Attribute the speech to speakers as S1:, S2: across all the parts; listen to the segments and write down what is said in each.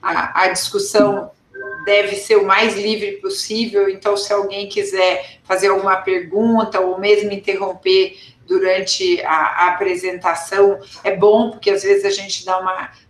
S1: a discussão deve ser o mais livre possível, então, se alguém quiser fazer alguma pergunta ou mesmo interromper durante a apresentação, é bom, porque às vezes a gente dá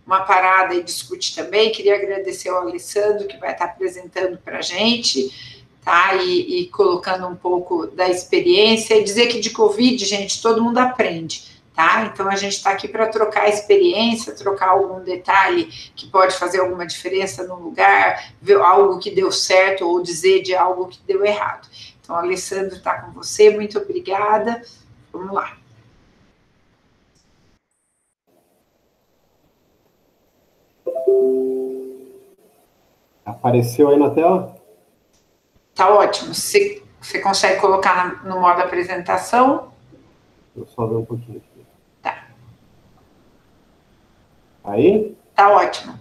S1: uma parada e discute também. Queria agradecer ao Alessandro, que vai estar apresentando para a gente, tá? E colocando um pouco da experiência, e dizer que de Covid, gente, todo mundo aprende. Tá? Então, a gente está aqui para trocar experiência, trocar algum detalhe que pode fazer alguma diferença no lugar, ver algo que deu certo ou dizer de algo que deu errado. Então, Alessandro está com você, muito obrigada. Vamos lá.
S2: Apareceu aí na tela?
S1: Tá ótimo. Você consegue colocar no modo apresentação?
S2: Vou só ver um pouquinho aqui.
S1: Tá.
S2: Aí?
S1: Tá ótimo.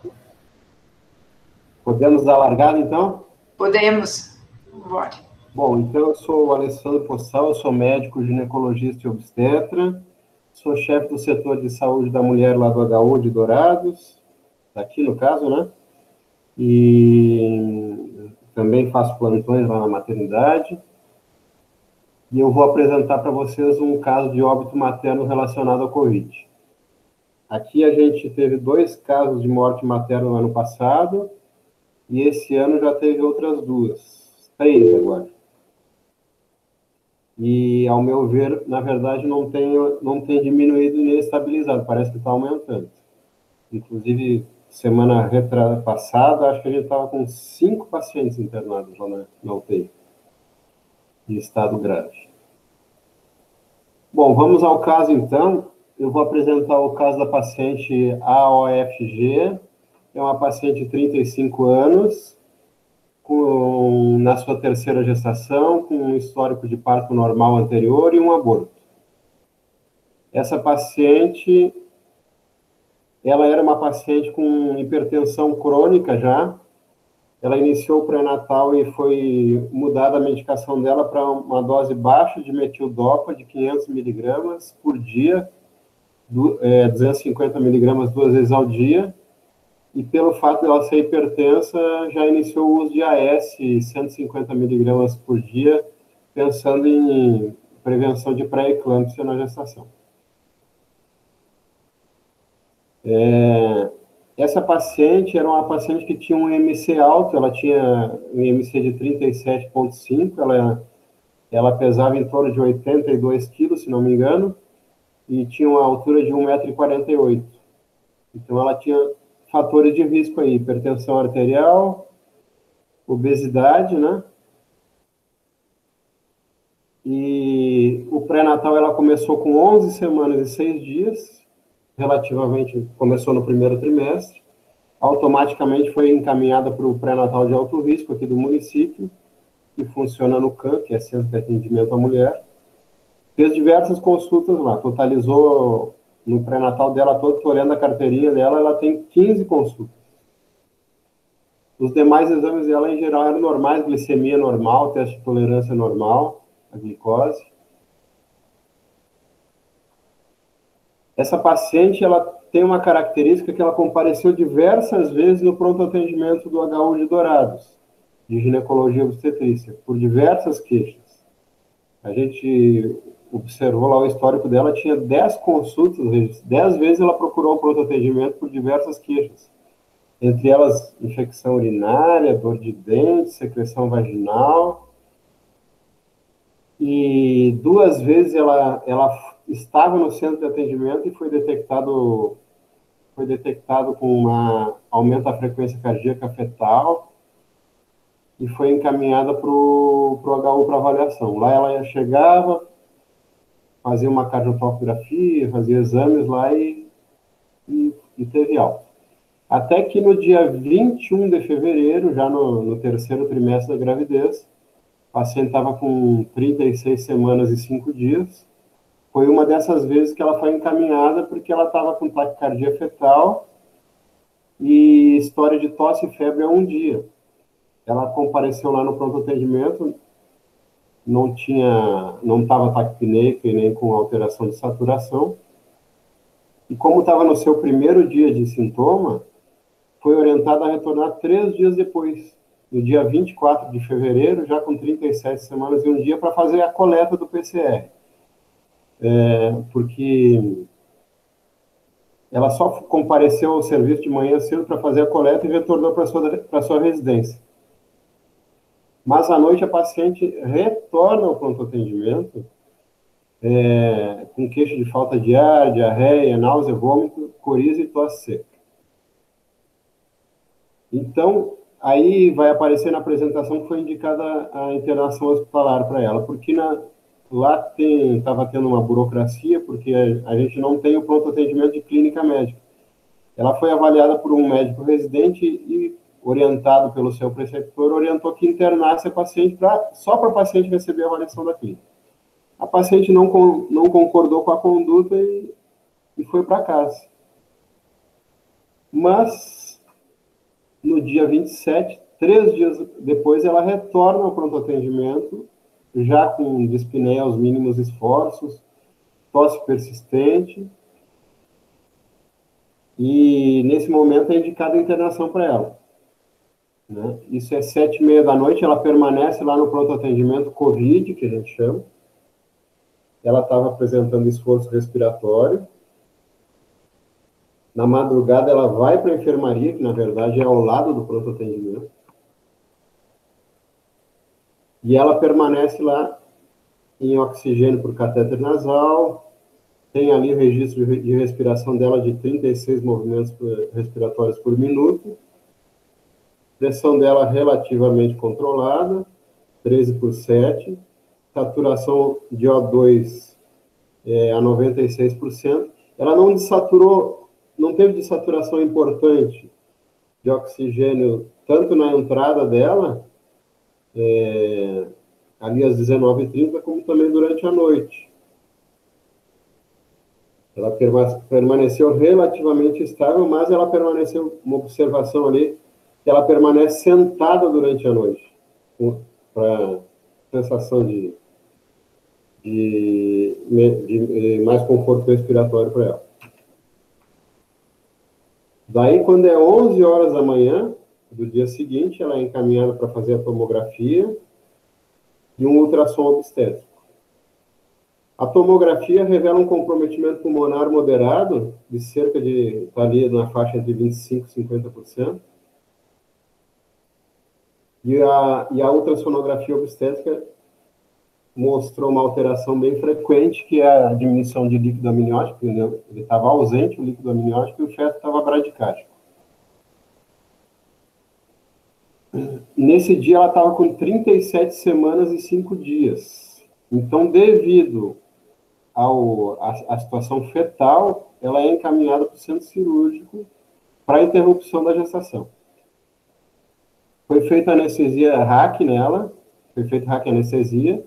S2: Podemos dar largada, então?
S1: Podemos. Vamos embora.
S2: Bom, então eu sou o Alessandro Possal, eu sou médico, ginecologista e obstetra, sou chefe do setor de saúde da mulher lá do HU de Dourados, aqui no caso, né? E também faço plantões lá na maternidade. E eu vou apresentar para vocês um caso de óbito materno relacionado ao Covid. Aqui a gente teve 2 casos de morte materna no ano passado, e esse ano já teve outras 3 agora. E, ao meu ver, na verdade, não tem diminuído nem estabilizado, parece que está aumentando. Inclusive, semana passada, acho que a gente estava com 5 pacientes internados lá na UTI, em estado grave. Bom, vamos ao caso, então. Eu vou apresentar o caso da paciente AOFG, é uma paciente de 35 anos, na sua 3ª gestação, com um histórico de parto normal anterior e um aborto. Essa paciente, ela era uma paciente com hipertensão crônica já, ela iniciou o pré-natal e foi mudada a medicação dela para uma dose baixa de metildopa de 500 miligramas por dia, 250 miligramas 2 vezes ao dia, e pelo fato de ela ser hipertensa, já iniciou o uso de AS, 150 miligramas por dia, pensando em prevenção de pré-eclâmpsia na gestação. Essa paciente era uma paciente que tinha um IMC alto, ela tinha um IMC de 37,5, ela pesava em torno de 82 quilos, se não me engano, e tinha uma altura de 1,48 m. Então, ela tinha fatores de risco aí, hipertensão arterial, obesidade, né? E o pré-natal ela começou com 11 semanas e 6 dias, relativamente, começou no 1º trimestre, automaticamente foi encaminhada para o pré-natal de alto risco aqui do município, que funciona no CAM, que é Centro de Atendimento à Mulher. Fez diversas consultas lá, totalizou no pré-natal dela todo, estou olhando a carteirinha dela, ela tem 15 consultas. Os demais exames dela, em geral, eram normais, glicemia normal, teste de tolerância normal, a glicose. Essa paciente, ela tem uma característica que ela compareceu diversas vezes no pronto atendimento do HU de Dourados, de ginecologia e obstetrícia, por diversas queixas. A gente observou lá o histórico dela, tinha 10 consultas, 10 vezes ela procurou o pronto atendimento por diversas queixas. Entre elas, infecção urinária, dor de dente, secreção vaginal. E 2 vezes ela estava no centro de atendimento e foi detectado com aumento da frequência cardíaca fetal e foi encaminhada para o HU para avaliação. Lá ela chegava, fazia uma cardiotocografia, fazia exames lá e teve alta. Até que no dia 21 de fevereiro, já no 3º trimestre da gravidez, a paciente estava com 36 semanas e 5 dias. Foi uma dessas vezes que ela foi encaminhada porque ela estava com taquicardia fetal e história de tosse e febre há 1 dia. Ela compareceu lá no pronto atendimento, não estava taquipneica e nem com alteração de saturação. E como estava no seu 1º dia de sintoma, foi orientada a retornar 3 dias depois, no dia 24 de fevereiro, já com 37 semanas e um dia, para fazer a coleta do PCR. Porque ela só compareceu ao serviço de manhã cedo para fazer a coleta e retornou para sua residência. Mas à noite a paciente retorna ao pronto atendimento com queixa de falta de ar, diarreia, náusea, vômito, coriza e tosse seca. Então, aí vai aparecer na apresentação que foi indicada a internação hospitalar para ela, porque lá estava tendo uma burocracia, porque a gente não tem o pronto atendimento de clínica médica. Ela foi avaliada por um médico residente e, orientado pelo seu preceptor, orientou que internasse a paciente só para a paciente receber a avaliação da clínica. A paciente não concordou com a conduta e foi para casa. Mas, no dia 27, 3 dias depois, ela retorna ao pronto atendimento, já com dispneia aos mínimos esforços, tosse persistente, e nesse momento é indicada a internação para ela. Né? Isso é 7h30 da noite, ela permanece lá no pronto atendimento COVID, que a gente chama. Ela estava apresentando esforço respiratório. Na madrugada ela vai para a enfermaria, que na verdade é ao lado do pronto atendimento. E ela permanece lá em oxigênio por catéter nasal, tem ali o registro de respiração dela de 36 movimentos respiratórios por minuto, pressão dela relativamente controlada, 13/7, saturação de O2 a 96%. Ela não desaturou, não teve desaturação importante de oxigênio, tanto na entrada dela, ali às 19h30, como também durante a noite. Ela permaneceu relativamente estável, mas ela permaneceu, uma observação ali, que ela permanece sentada durante a noite, para sensação de mais conforto respiratório para ela. Daí, quando é 11 horas da manhã do dia seguinte, ela é encaminhada para fazer a tomografia e um ultrassom obstétrico. A tomografia revela um comprometimento pulmonar moderado, de cerca de, está ali na faixa entre 25% e 50%. E a ultrassonografia obstétrica mostrou uma alteração bem frequente, que é a diminuição de líquido amniótico. Ele estava ausente, o líquido amniótico, e o feto estava bradicárdico. Nesse dia, ela estava com 37 semanas e 5 dias. Então, devido à situação fetal, ela é encaminhada para o centro cirúrgico para a interrupção da gestação. Foi feita anestesia RAC nela, foi feita RAC anestesia,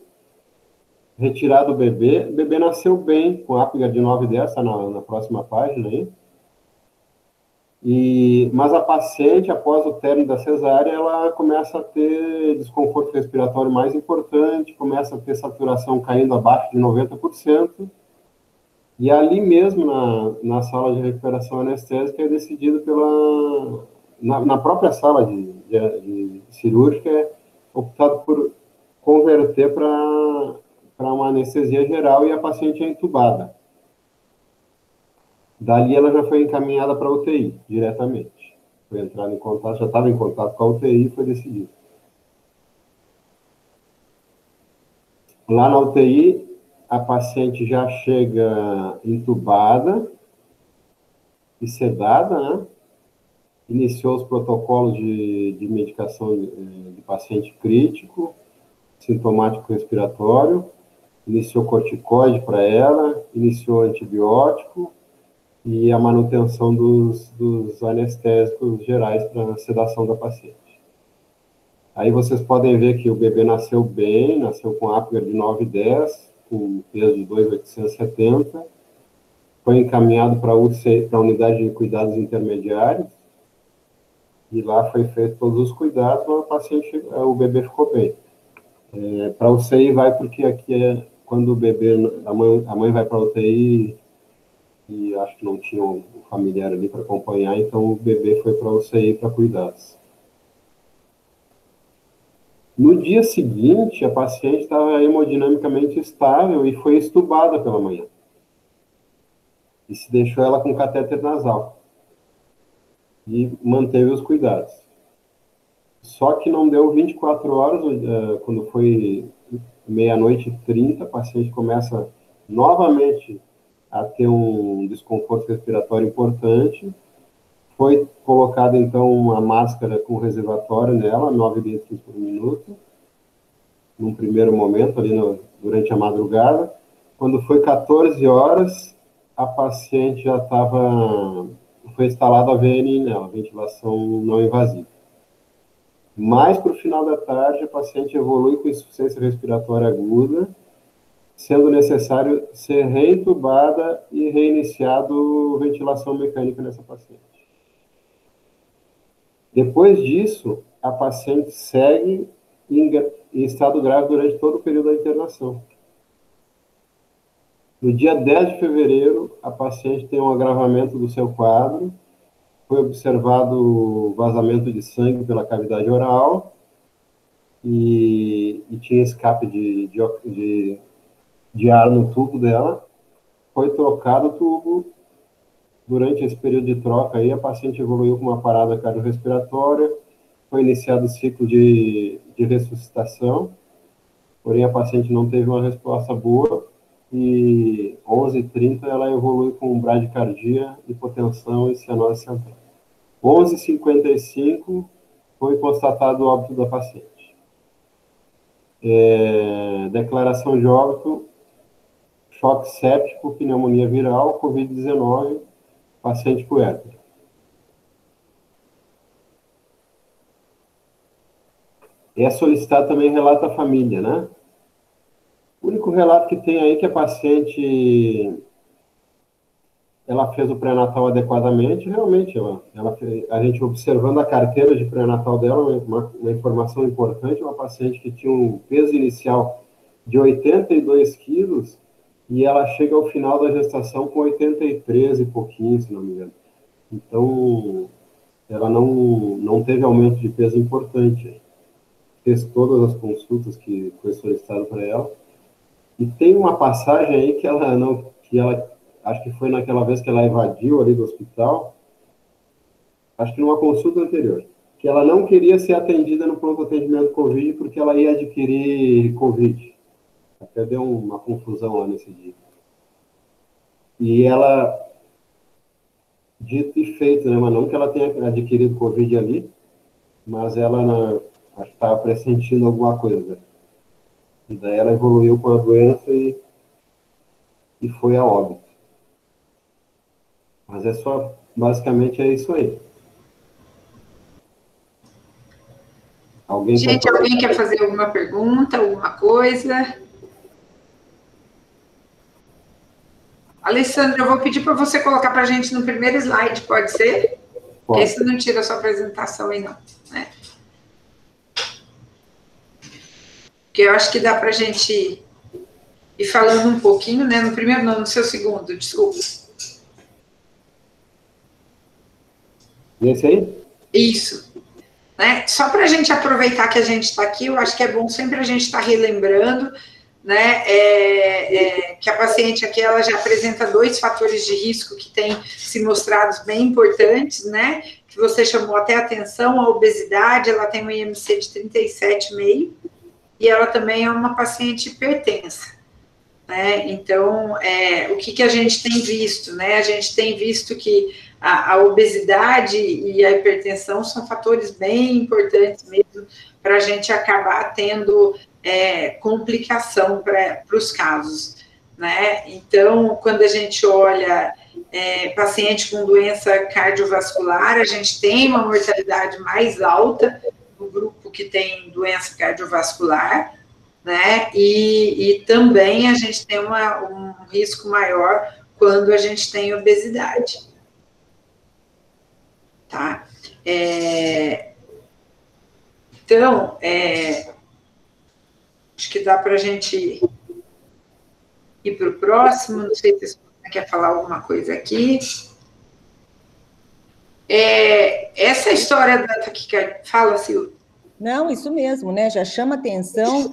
S2: retirado o bebê nasceu bem, com Apgar de 9 e 10, está na próxima página aí. Mas a paciente, após o término da cesárea, ela começa a ter desconforto respiratório mais importante, começa a ter saturação caindo abaixo de 90%, e ali mesmo, na sala de recuperação anestésica, é decidido na própria sala de cirúrgica, é optado por converter para uma anestesia geral e a paciente é entubada. Dali ela já foi encaminhada para a UTI, diretamente. Foi entrada em contato, já estava em contato com a UTI e foi decidido. Lá na UTI, a paciente já chega entubada e sedada, né? Iniciou os protocolos de medicação de paciente crítico, sintomático respiratório, iniciou corticoide para ela, iniciou antibiótico e a manutenção dos anestésicos gerais para a sedação da paciente. Aí vocês podem ver que o bebê nasceu bem, nasceu com Apgar de 9 e 10, com peso de 2,870, foi encaminhado para a unidade de cuidados intermediários, e lá foi feito todos os cuidados, mas o bebê ficou bem. Para a UCI vai porque aqui quando o bebê, a mãe vai para a UTI e acho que não tinha um familiar ali para acompanhar, então o bebê foi para a UCI para cuidados. No dia seguinte, a paciente estava hemodinamicamente estável e foi estubada pela manhã. E se deixou ela com catéter nasal. E manteve os cuidados. Só que não deu 24 horas, quando foi 00:30, a paciente começa novamente a ter um desconforto respiratório importante. Foi colocada, então, uma máscara com reservatório nela, 9 litros por minuto, num primeiro momento, ali durante a madrugada. Quando foi 14 horas, a paciente já foi instalada a VNI nela, ventilação não invasiva. Mais para o final da tarde, a paciente evolui com insuficiência respiratória aguda, sendo necessário ser reentubada e reiniciado ventilação mecânica nessa paciente. Depois disso, a paciente segue em estado grave durante todo o período da internação. No dia 10 de fevereiro, a paciente tem um agravamento do seu quadro, foi observado vazamento de sangue pela cavidade oral e tinha escape de ar no tubo dela. Foi trocado o tubo. Durante esse período de troca, aí, a paciente evoluiu com uma parada cardiorrespiratória, foi iniciado o ciclo de ressuscitação, porém a paciente não teve uma resposta boa, e 11:30 ela evolui com bradicardia, hipotensão e cianose central. 11:55 foi constatado o óbito da paciente. Declaração de óbito: choque séptico, pneumonia viral, Covid-19, paciente puérpera. É solicitado também relato à família, né? O único relato que tem aí é que a paciente ela fez o pré-natal adequadamente, realmente, a gente observando a carteira de pré-natal dela, uma informação importante, uma paciente que tinha um peso inicial de 82 quilos, e ela chega ao final da gestação com 83 e pouquinho, se não me engano. Então, ela não teve aumento de peso importante. Fez todas as consultas que foi solicitado para ela. E tem uma passagem aí que ela acho que foi naquela vez que ela evadiu ali do hospital, acho que numa consulta anterior, que ela não queria ser atendida no pronto atendimento Covid porque ela ia adquirir Covid. Até deu uma confusão lá nesse dia. E ela, dito e feito, né, mas não que ela tenha adquirido Covid ali, mas ela acho que estava pressentindo alguma coisa. E daí ela evoluiu com a doença e foi a óbito. Mas basicamente é isso aí.
S1: Alguém quer fazer alguma pergunta, alguma coisa? Alessandra, eu vou pedir para você colocar para a gente no primeiro slide, pode ser? Porque aí você não tira a sua apresentação aí, não. Né? Porque eu acho que dá para a gente ir falando um pouquinho, né? No primeiro, não, no seu segundo, desculpa.
S2: Esse aí?
S1: Isso. Né? Só para a gente aproveitar que a gente está aqui, eu acho que é bom sempre a gente estar relembrando, né, que a paciente aqui ela já apresenta 2 fatores de risco que têm se mostrado bem importantes, né, que você chamou até atenção, a obesidade, ela tem um IMC de 37,5 e ela também é uma paciente hipertensa, né, então, o que a gente tem visto, né, a gente tem visto que a obesidade e a hipertensão são fatores bem importantes mesmo para a gente acabar tendo complicação para os casos, né? Então, quando a gente olha paciente com doença cardiovascular, a gente tem uma mortalidade mais alta no grupo que tem doença cardiovascular, né? E também a gente tem um risco maior quando a gente tem obesidade. Tá? Então, acho que dá para a gente ir para o próximo, não sei se vocês quer falar alguma coisa aqui. Essa história da taquicardia... Fala, Silvia.
S3: Não, isso mesmo, né? Já chama atenção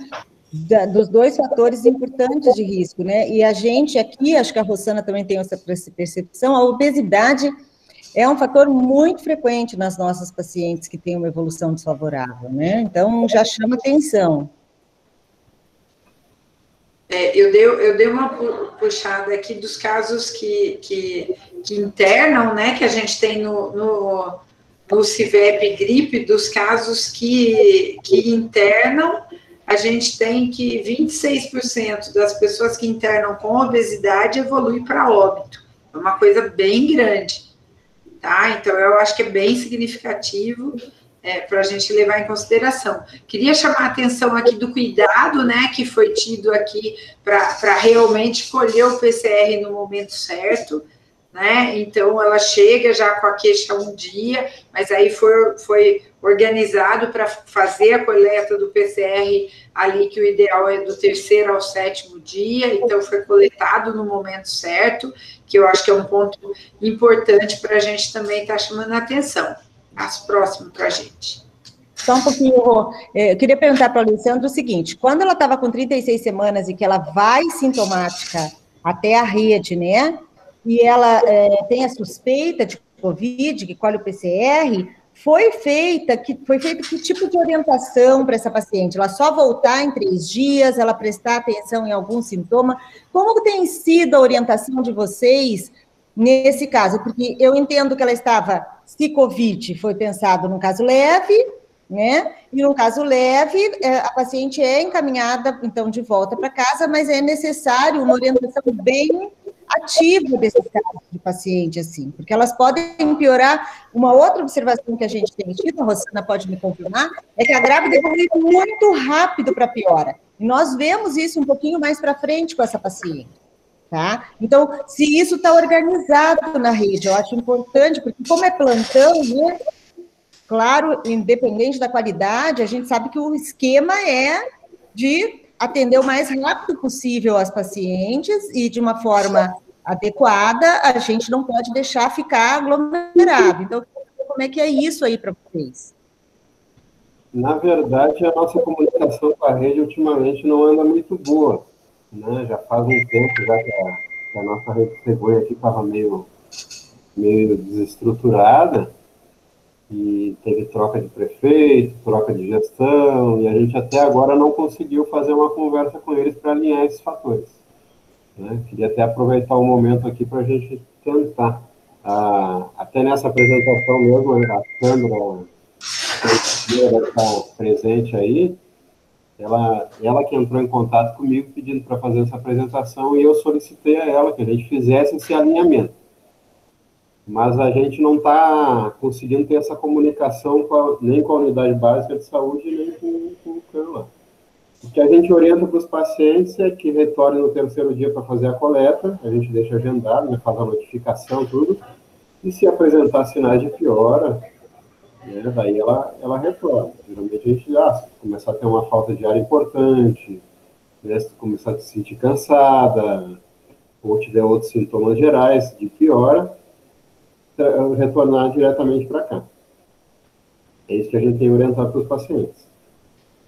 S3: dos dois fatores importantes de risco, né? E a gente aqui, acho que a Rosana também tem essa percepção, a obesidade é um fator muito frequente nas nossas pacientes que têm uma evolução desfavorável, né? Então, já chama atenção.
S1: Eu dei uma puxada aqui dos casos que internam, né? Que a gente tem no CIVEP gripe, dos casos que internam, a gente tem que 26% das pessoas que internam com obesidade evolui para óbito. É uma coisa bem grande, tá? Então, eu acho que é bem significativo para a gente levar em consideração. Queria chamar a atenção aqui do cuidado, né, que foi tido aqui para realmente colher o PCR no momento certo, né? Então, ela chega já com a queixa um dia, mas aí foi organizado para fazer a coleta do PCR ali, que o ideal é do 3º ao 7º dia, então foi coletado no momento certo, que eu acho que é um ponto importante para a gente também estar chamando a atenção. As próximas para a gente.
S3: Só um pouquinho, eu queria perguntar para a Alessandra o seguinte, quando ela estava com 36 semanas e que ela vai sintomática até a rede, né, e ela tem a suspeita de Covid, que colhe o PCR, foi feita que tipo de orientação para essa paciente? Ela só voltar em 3 dias, ela prestar atenção em algum sintoma? Como tem sido a orientação de vocês nesse caso? Porque eu entendo que ela estava, se Covid foi pensado num caso leve, né? E no caso leve, a paciente é encaminhada, então, de volta para casa, mas é necessário uma orientação bem ativa desses casos de paciente, assim, porque elas podem piorar. Uma outra observação que a gente tem tido, a Rosana pode me confirmar, é que a grávida evolui muito rápido para piora. E nós vemos isso um pouquinho mais para frente com essa paciente. Tá? Então, se isso está organizado na rede, eu acho importante, porque como é plantão, né? Claro, independente da qualidade, a gente sabe que o esquema é de atender o mais rápido possível as pacientes e de uma forma adequada, a gente não pode deixar ficar aglomerado. Então, como é que é isso aí para vocês?
S2: Na verdade, a nossa comunicação com a rede ultimamente não anda muito boa, né? Já faz um tempo já que a nossa rede de cegonha aqui estava meio desestruturada, e teve troca de prefeito, troca de gestão, e a gente até agora não conseguiu fazer uma conversa com eles para alinhar esses fatores, né? Queria até aproveitar o momento aqui para a gente tentar. Até nessa apresentação mesmo, a Sandra está presente aí, ela que entrou em contato comigo pedindo para fazer essa apresentação, e eu solicitei a ela que a gente fizesse esse alinhamento. Mas a gente não está conseguindo ter essa comunicação nem com a unidade básica de saúde, nem com o CAN lá. O que a gente orienta para os pacientes é que retornem no 3º dia para fazer a coleta, a gente deixa agendado, né, faz a notificação, tudo, e se apresentar sinais de piora, né, daí ela retorna. Geralmente a gente se começar a ter uma falta de ar importante, né, se começar a se sentir cansada, ou tiver outros sintomas gerais de piora, retornar diretamente para cá. É isso que a gente tem orientado para os pacientes.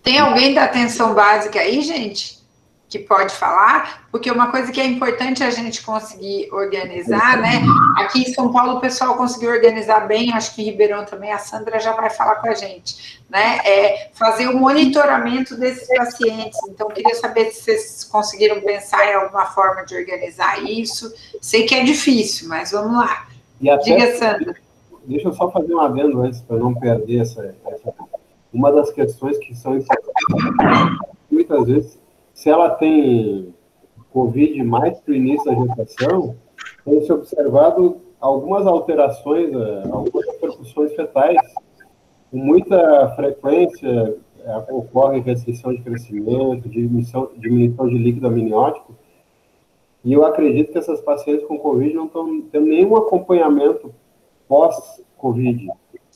S1: Tem alguém da atenção básica aí, gente, que pode falar? Porque uma coisa que é importante a gente conseguir organizar, né? Aqui em São Paulo o pessoal conseguiu organizar bem, acho que em Ribeirão também, a Sandra já vai falar com a gente, né? Fazer o monitoramento desses pacientes. Então, queria saber se vocês conseguiram pensar em alguma forma de organizar isso. Sei que é difícil, mas vamos lá. Diga, Sandra.
S2: Deixa eu só fazer um adendo antes, para não perder essa... Uma das questões que são importantes, muitas vezes, se ela tem Covid mais para o início da gestação, tem se observado algumas alterações, algumas repercussões fetais. Com muita frequência, ocorre restrição de crescimento, diminuição de líquido amniótico, e eu acredito que essas pacientes com Covid não estão tendo nenhum acompanhamento pós-Covid,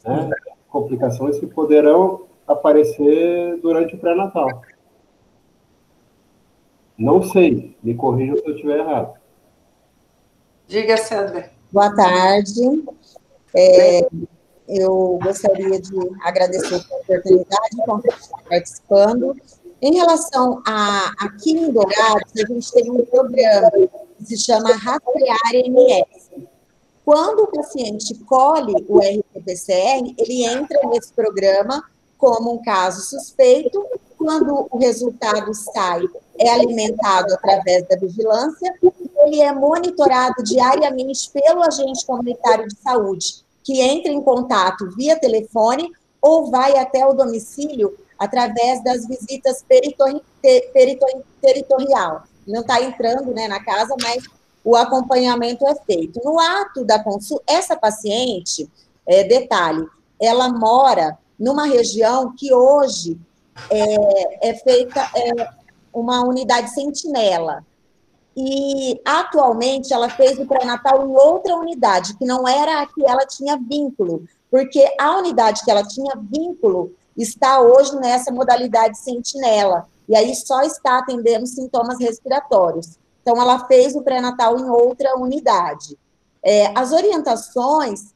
S2: né? Complicações que poderão aparecer durante o pré-natal. Não sei, me corrijam se eu estiver errado.
S1: Diga, Sandra.
S4: Boa tarde. Eu gostaria de agradecer pela oportunidade de estar participando. Em relação aqui em Dourados, a gente tem um programa que se chama Rastrear MS. Quando o paciente colhe o RT-PCR, ele entra nesse programa como um caso suspeito. Quando o resultado sai, é alimentado através da vigilância, ele é monitorado diariamente pelo agente comunitário de saúde, que entra em contato via telefone ou vai até o domicílio através das visitas territorial. Não está entrando, né, na casa, mas o acompanhamento é feito. No ato da consulta, essa paciente, detalhe, ela mora numa região que hoje é feita uma unidade sentinela. E, atualmente, ela fez o pré-natal em outra unidade, que não era a que ela tinha vínculo, porque a unidade que ela tinha vínculo está hoje nessa modalidade sentinela, e aí só está atendendo sintomas respiratórios. Então, ela fez o pré-natal em outra unidade. As orientações,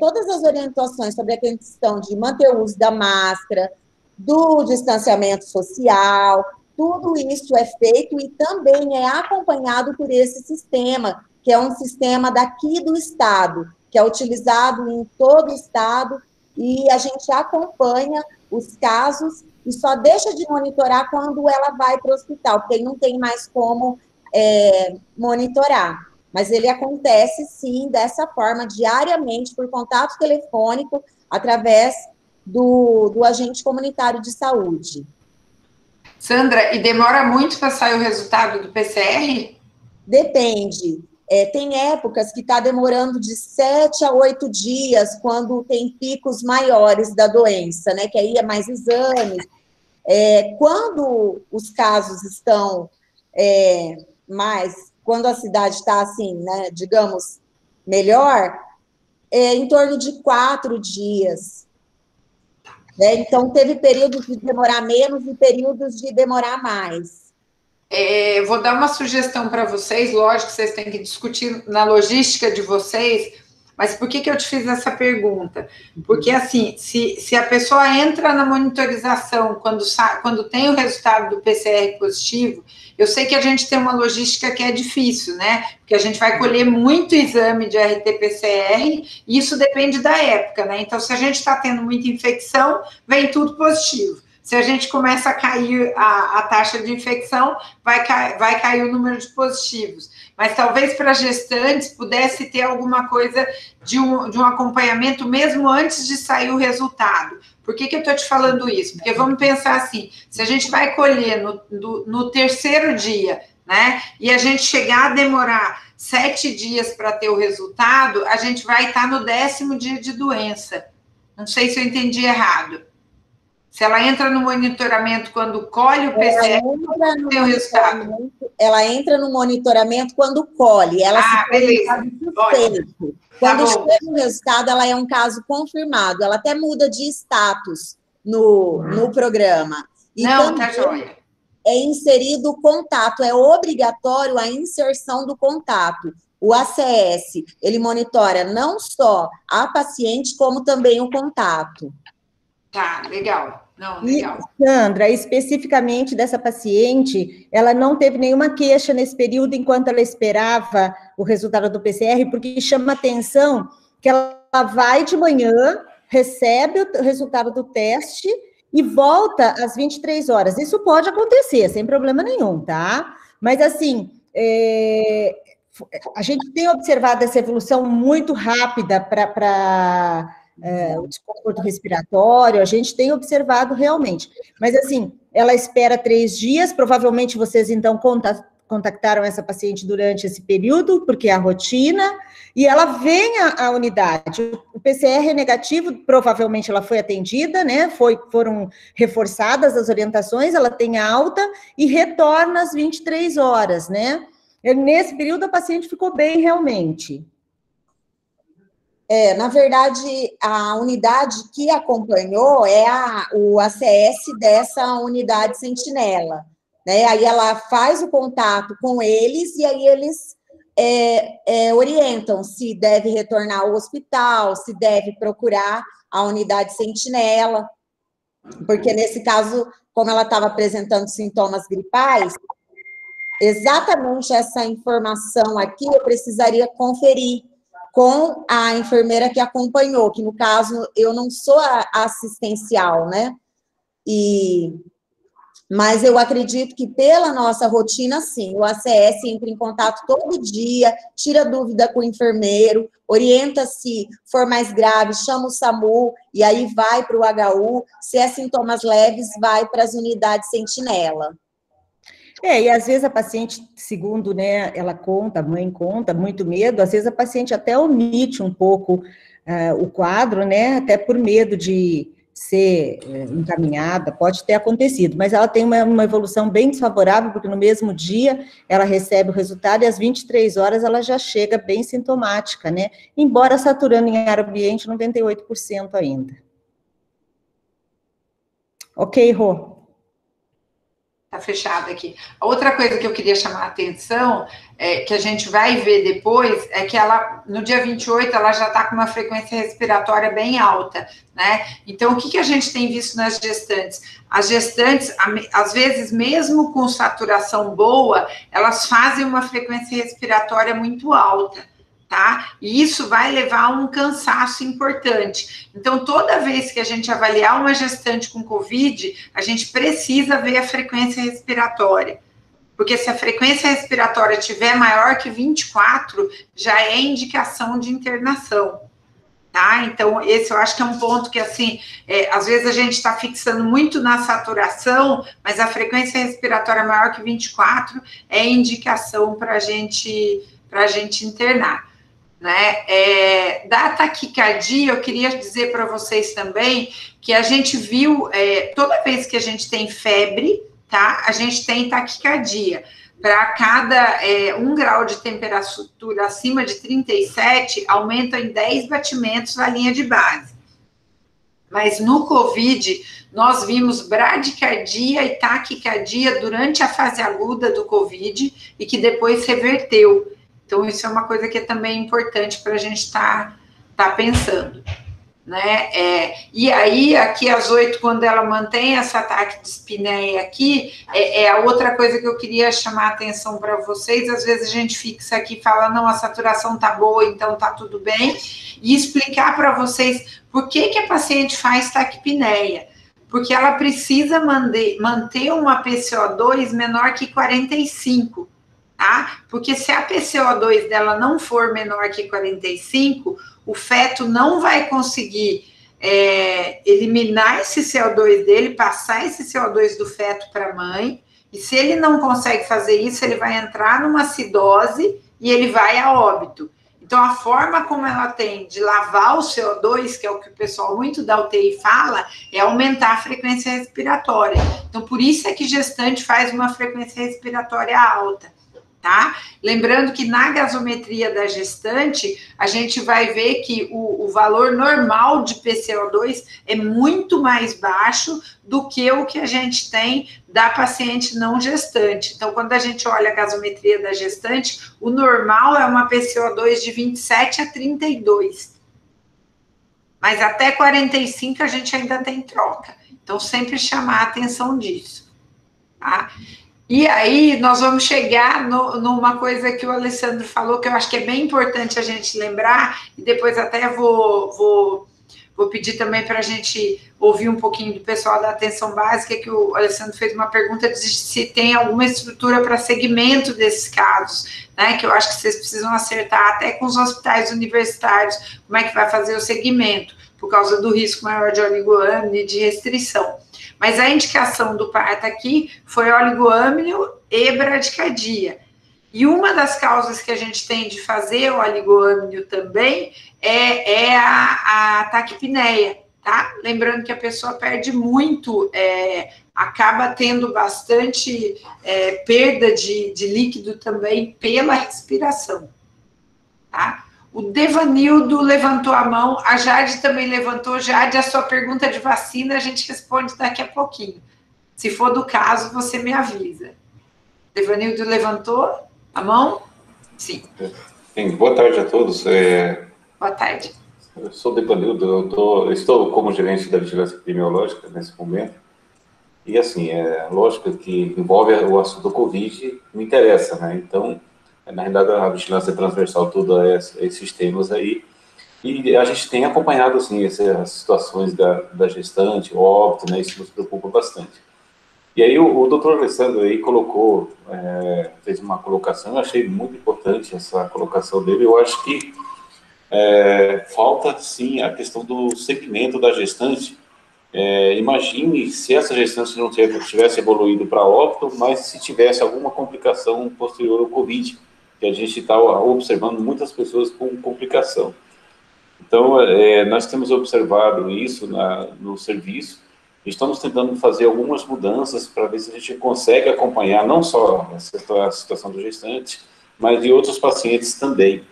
S4: todas as orientações sobre a questão de manter o uso da máscara, do distanciamento social, tudo isso é feito e também é acompanhado por esse sistema, que é um sistema daqui do Estado, que é utilizado em todo o Estado, e a gente acompanha os casos e só deixa de monitorar quando ela vai para o hospital, porque não tem mais como monitorar. Mas ele acontece, sim, dessa forma, diariamente, por contato telefônico, através do agente comunitário de saúde.
S1: Sandra, e demora muito para sair o resultado do PCR?
S4: Depende. Tem épocas que está demorando de 7 a 8 dias, quando tem picos maiores da doença, né? Que aí é mais exames. Quando os casos estão quando a cidade está assim, né, digamos, melhor, em torno de 4 dias. Então, teve períodos de demorar menos e períodos de demorar mais.
S1: Vou dar uma sugestão para vocês, lógico que vocês têm que discutir na logística de vocês, mas por que eu te fiz essa pergunta? Porque, assim, se a pessoa entra na monitorização quando tem o resultado do PCR positivo, eu sei que a gente tem uma logística que é difícil, né? Porque a gente vai colher muito exame de RT-PCR e isso depende da época, né? Então, se a gente está tendo muita infecção, vem tudo positivo. Se a gente começa a cair a taxa de infecção, vai cair o número de positivos. Mas talvez para gestantes pudesse ter alguma coisa de um acompanhamento mesmo antes de sair o resultado. Por que eu estou te falando isso? Porque vamos pensar assim, se a gente vai colher no terceiro dia, né, e a gente chegar a demorar 7 dias para ter o resultado, a gente vai estar no 10º dia de doença. Não sei se eu entendi errado. Se ela entra no monitoramento quando colhe o PCR, tem o resultado.
S4: Ela entra no monitoramento quando colhe. Ela
S1: beleza.
S4: Suspeito. Quando chega o resultado, ela é um caso confirmado. Ela até muda de status no programa. E
S1: não, tá joia.
S4: É inserido o contato. É obrigatório a inserção do contato. O ACS, ele monitora não só a paciente, como também o contato.
S1: Tá, legal. Não, legal.
S3: E, Sandra, especificamente dessa paciente, ela não teve nenhuma queixa nesse período enquanto ela esperava o resultado do PCR, porque chama atenção que ela vai de manhã, recebe o resultado do teste e volta às 23 horas. Isso pode acontecer, sem problema nenhum, tá? Mas, assim, a gente tem observado essa evolução muito rápida para o desconforto respiratório, a gente tem observado realmente. Mas, assim, ela espera 3 dias, provavelmente vocês, então, contactaram essa paciente durante esse período, porque é a rotina, e ela vem à unidade. O PCR é negativo, provavelmente ela foi atendida, né? Foram reforçadas as orientações, ela tem alta e retorna às 23 horas, né? Nesse período, a paciente ficou bem, realmente.
S4: Na verdade, a unidade que acompanhou é o ACS dessa unidade sentinela, né? Aí ela faz o contato com eles e aí eles orientam se deve retornar ao hospital, se deve procurar a unidade sentinela, porque nesse caso, como ela estava apresentando sintomas gripais, exatamente essa informação aqui eu precisaria conferir com a enfermeira que acompanhou, que no caso eu não sou a assistencial, né? Mas eu acredito que pela nossa rotina, sim, o ACS entra em contato todo dia, tira dúvida com o enfermeiro, orienta se for mais grave, chama o SAMU, e aí vai para o HU, se é sintomas leves, vai para as unidades sentinela.
S3: E às vezes a paciente, segundo, né, ela conta, a mãe conta, muito medo, às vezes a paciente até omite um pouco o quadro, né, até por medo de ser encaminhada, pode ter acontecido, mas ela tem uma evolução bem desfavorável, porque no mesmo dia ela recebe o resultado e às 23 horas ela já chega bem sintomática, né, embora saturando em ar ambiente 98% ainda. Ok, Rô?
S1: Tá fechado aqui. A outra coisa que eu queria chamar a atenção, que a gente vai ver depois, é que ela, no dia 28, ela já está com uma frequência respiratória bem alta, né? Então, o que a gente tem visto nas gestantes? As gestantes, às vezes, mesmo com saturação boa, elas fazem uma frequência respiratória muito alta, tá? E isso vai levar a um cansaço importante. Então, toda vez que a gente avaliar uma gestante com COVID, a gente precisa ver a frequência respiratória. Porque se a frequência respiratória tiver maior que 24, já é indicação de internação, tá? Então, esse eu acho que é um ponto que, assim, às vezes a gente está fixando muito na saturação, mas a frequência respiratória maior que 24 é indicação para a gente internar. Né? Da taquicardia, eu queria dizer para vocês também que a gente viu, toda vez que a gente tem febre, tá? A gente tem taquicardia. Para cada 1 grau de temperatura acima de 37, aumenta em 10 batimentos a linha de base. Mas no COVID, nós vimos bradicardia e taquicardia durante a fase aguda do COVID e que depois reverteu. Então, isso é uma coisa que é também importante para a gente estar pensando, né? E aí, aqui às 8, quando ela mantém essa taquidispneia aqui, a outra coisa que eu queria chamar a atenção para vocês, às vezes a gente fixa aqui e fala, não, a saturação está boa, então está tudo bem, e explicar para vocês por que a paciente faz taquipneia. Porque ela precisa manter uma PCO2 menor que 45, tá? Porque se a PCO2 dela não for menor que 45, o feto não vai conseguir eliminar esse CO2 dele, passar esse CO2 do feto para a mãe, e se ele não consegue fazer isso, ele vai entrar numa acidose e ele vai a óbito. Então, a forma como ela tem de lavar o CO2, que é o que o pessoal muito da UTI fala, é aumentar a frequência respiratória. Então, por isso é que gestante faz uma frequência respiratória alta. Tá? Lembrando que na gasometria da gestante, a gente vai ver que o valor normal de PCO2 é muito mais baixo do que o que a gente tem da paciente não gestante. Então, quando a gente olha a gasometria da gestante, o normal é uma PCO2 de 27 a 32. Mas até 45 a gente ainda tem troca. Então, sempre chamar a atenção disso, tá? E aí, nós vamos chegar numa coisa que o Alessandro falou, que eu acho que é bem importante a gente lembrar, e depois até vou pedir também para a gente ouvir um pouquinho do pessoal da atenção básica, que o Alessandro fez uma pergunta de se tem alguma estrutura para segmento desses casos, né, que eu acho que vocês precisam acertar até com os hospitais universitários, como é que vai fazer o segmento, por causa do risco maior de oligoâmine e de restrição. Mas a indicação do parto aqui foi oligoâmnio e bradicardia. E uma das causas que a gente tem de fazer o oligoâmnio também é a taquipneia, tá? Lembrando que a pessoa perde muito, acaba tendo bastante perda de líquido também pela respiração, tá? O Devanildo levantou a mão, a Jade também levantou. Jade, a sua pergunta de vacina a gente responde daqui a pouquinho. Se for do caso, você me avisa. Devanildo levantou a mão? Sim.
S5: Bem, boa tarde a todos.
S1: Boa tarde.
S5: Eu sou Depanildo, eu estou como gerente da vigilância epidemiológica nesse momento. E, assim, lógico que envolve o assunto do Covid, me interessa, né? Então, na realidade, a vigilância transversal, todos esses temas aí. E a gente tem acompanhado, assim, as situações da gestante, óbito, né? Isso nos preocupa bastante. E aí o doutor Alessandro aí fez uma colocação, eu achei muito importante essa colocação dele. Eu acho que falta, sim, a questão do segmento da gestante. Imagine se essa gestante não tivesse evoluído para óbito, mas se tivesse alguma complicação posterior ao Covid, que a gente está observando muitas pessoas com complicação. Então, nós temos observado isso no serviço, estamos tentando fazer algumas mudanças para ver se a gente consegue acompanhar não só a situação do gestante, mas de outros pacientes também,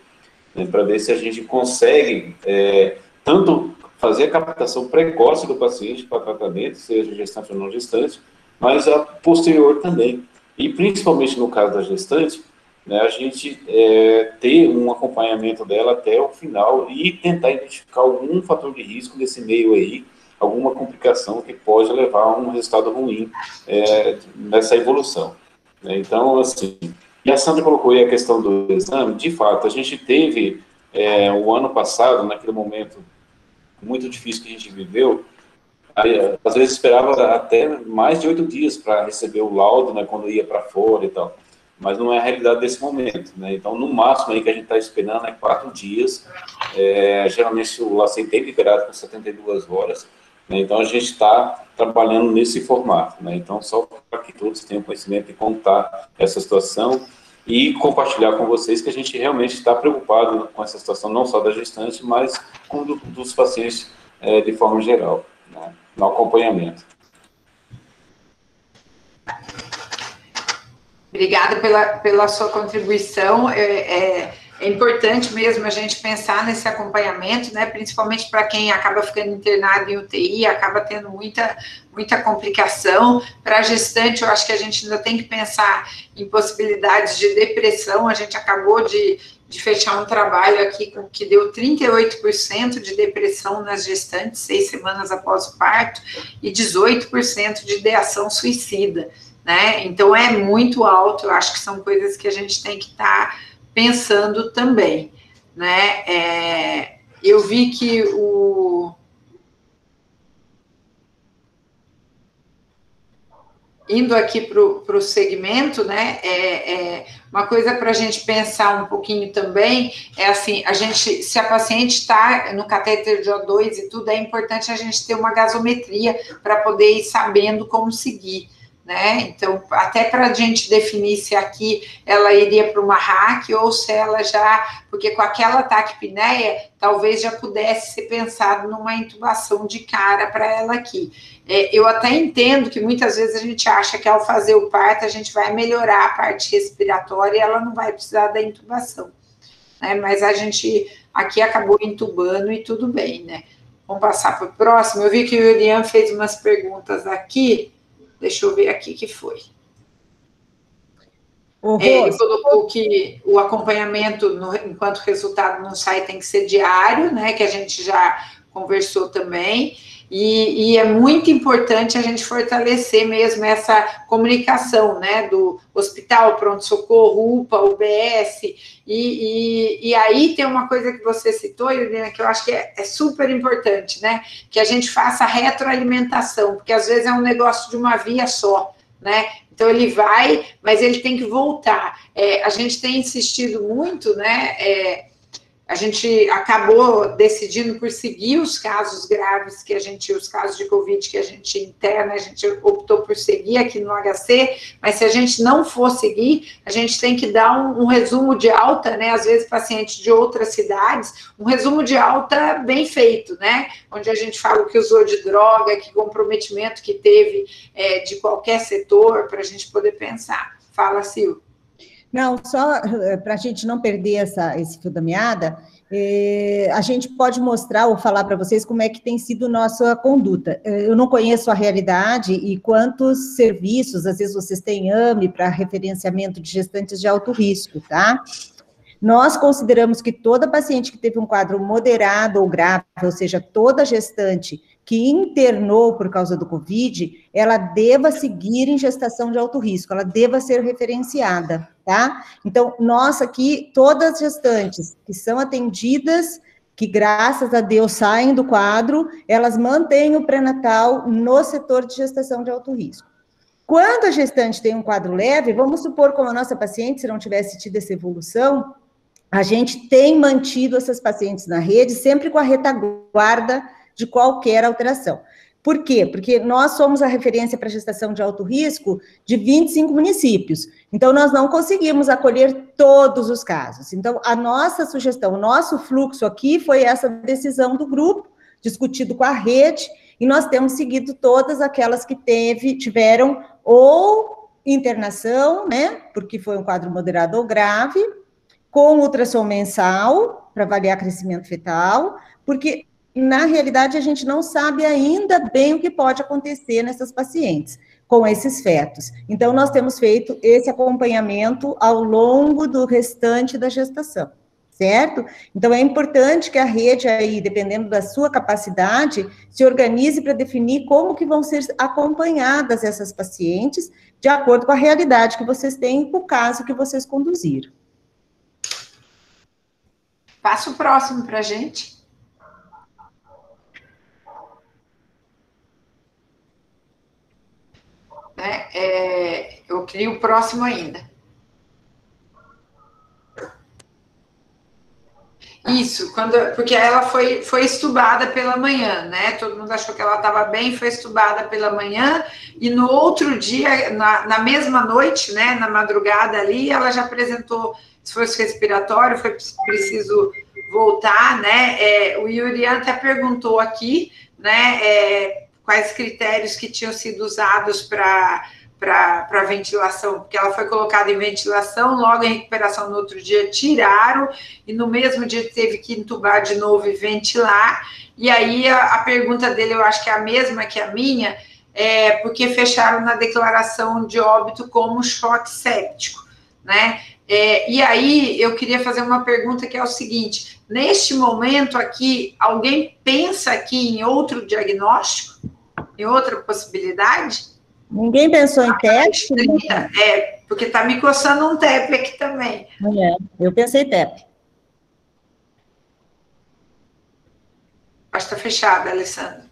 S5: né, para ver se a gente consegue tanto fazer a captação precoce do paciente para tratamento, seja gestante ou não gestante, mas a posterior também. E principalmente no caso da gestante, né, a gente ter um acompanhamento dela até o final e tentar identificar algum fator de risco nesse meio aí, alguma complicação que pode levar a um resultado ruim nessa evolução. Né? Então, assim, e a Sandra colocou aí a questão do exame, de fato, a gente teve o ano passado, naquele momento muito difícil que a gente viveu, às vezes esperava até mais de 8 dias para receber o laudo, né, quando ia para fora e tal, mas não é a realidade desse momento, né? Então, no máximo aí que a gente está esperando é 4 dias, geralmente o LACEN tem liberado com 72 horas, né? Então a gente está trabalhando nesse formato, né? Então, só para que todos tenham conhecimento de como está essa situação e compartilhar com vocês que a gente realmente está preocupado com essa situação, não só da gestante, mas com dos pacientes de forma geral, né, no acompanhamento.
S1: Obrigada pela sua contribuição. É importante mesmo a gente pensar nesse acompanhamento, né? Principalmente para quem acaba ficando internado em UTI, acaba tendo muita complicação. Para a gestante, eu acho que a gente ainda tem que pensar em possibilidades de depressão. A gente acabou de fechar um trabalho aqui que deu 38% de depressão nas gestantes 6 semanas após o parto e 18% de ideação suicida, né? Então, é muito alto. Eu acho que são coisas que a gente tem que estar pensando também, né? Eu vi que indo aqui para o segmento, né, uma coisa para a gente pensar um pouquinho também é assim, se a paciente está no catéter de O2 e tudo, é importante a gente ter uma gasometria para poder ir sabendo como seguir, né? Então, até para a gente definir se aqui ela iria para uma RAC ou se ela já, porque com aquela taquipneia, talvez já pudesse ser pensado numa intubação de cara para ela aqui. Eu até entendo que muitas vezes a gente acha que ao fazer o parto a gente vai melhorar a parte respiratória e ela não vai precisar da intubação, né? Mas a gente aqui acabou intubando e tudo bem, né? Vamos passar para o próximo. Eu vi que o Julian fez umas perguntas aqui. Deixa eu ver aqui que foi. Ele colocou que o acompanhamento, enquanto resultado não sai, tem que ser diário, né? Que a gente já conversou também. E é muito importante a gente fortalecer mesmo essa comunicação, né? Do hospital, pronto-socorro, UPA, UBS. E aí tem uma coisa que você citou, Juliana, que eu acho que é super importante, né? Que a gente faça a retroalimentação, porque às vezes é um negócio de uma via só, né? Então ele vai, mas ele tem que voltar. A gente tem insistido muito, né? A gente acabou decidindo por seguir os casos graves os casos de Covid que a gente interna, a gente optou por seguir aqui no HC, mas se a gente não for seguir, a gente tem que dar um resumo de alta, né? Às vezes pacientes de outras cidades, um resumo de alta bem feito, né? Onde a gente fala o que usou de droga, que comprometimento que teve de qualquer setor, para a gente poder pensar. Fala, Sil.
S3: Não, só para a gente não perder esse fio da meada, a gente pode mostrar ou falar para vocês como é que tem sido nossa conduta. Eu não conheço a realidade e quantos serviços, às vezes vocês têm AME para referenciamento de gestantes de alto risco, tá? Nós consideramos que toda paciente que teve um quadro moderado ou grave, ou seja, toda gestante que internou por causa do COVID, ela deva seguir em gestação de alto risco, ela deva ser referenciada, tá? Então, nós aqui, todas as gestantes que são atendidas, que graças a Deus saem do quadro, elas mantêm o pré-natal no setor de gestação de alto risco. Quando a gestante tem um quadro leve, vamos supor como a nossa paciente, se não tivesse tido essa evolução, a gente tem mantido essas pacientes na rede, sempre com a retaguarda de qualquer alteração. Por quê? Porque nós somos a referência para gestação de alto risco de 25 municípios. Então, nós não conseguimos acolher todos os casos. Então, a nossa sugestão, o nosso fluxo aqui foi essa decisão do grupo, discutido com a rede, e nós temos seguido todas aquelas que tiveram ou internação, né, porque foi um quadro moderado ou grave, com ultrassom mensal, para avaliar crescimento fetal, porque, na realidade, a gente não sabe ainda bem o que pode acontecer nessas pacientes, com esses fetos. Então, nós temos feito esse acompanhamento ao longo do restante da gestação, certo? Então, é importante que a rede aí, dependendo da sua capacidade, se organize para definir como que vão ser acompanhadas essas pacientes, de acordo com a realidade que vocês têm, com o caso que vocês conduziram.
S1: Passa o próximo para a gente. Eu crio o próximo ainda. Isso, porque ela foi estubada pela manhã, né? Todo mundo achou que ela estava bem, foi estubada pela manhã, e no outro dia, na mesma noite, né, na madrugada ali, ela já apresentou esforço respiratório, foi preciso voltar, né? O Yurian até perguntou aqui, né, quais critérios que tinham sido usados para ventilação, porque ela foi colocada em ventilação, logo em recuperação no outro dia tiraram, e no mesmo dia teve que entubar de novo e ventilar, e aí a pergunta dele, eu acho que é a mesma que a minha, porque fecharam na declaração de óbito como choque séptico, né? E aí eu queria fazer uma pergunta que é o seguinte, neste momento aqui, alguém pensa aqui em outro diagnóstico? Em outra possibilidade?
S3: Ninguém pensou em TEP?
S1: Porque está me coçando um TEP aqui também.
S3: Eu pensei TEP.
S1: Acho que está fechada, Alessandra.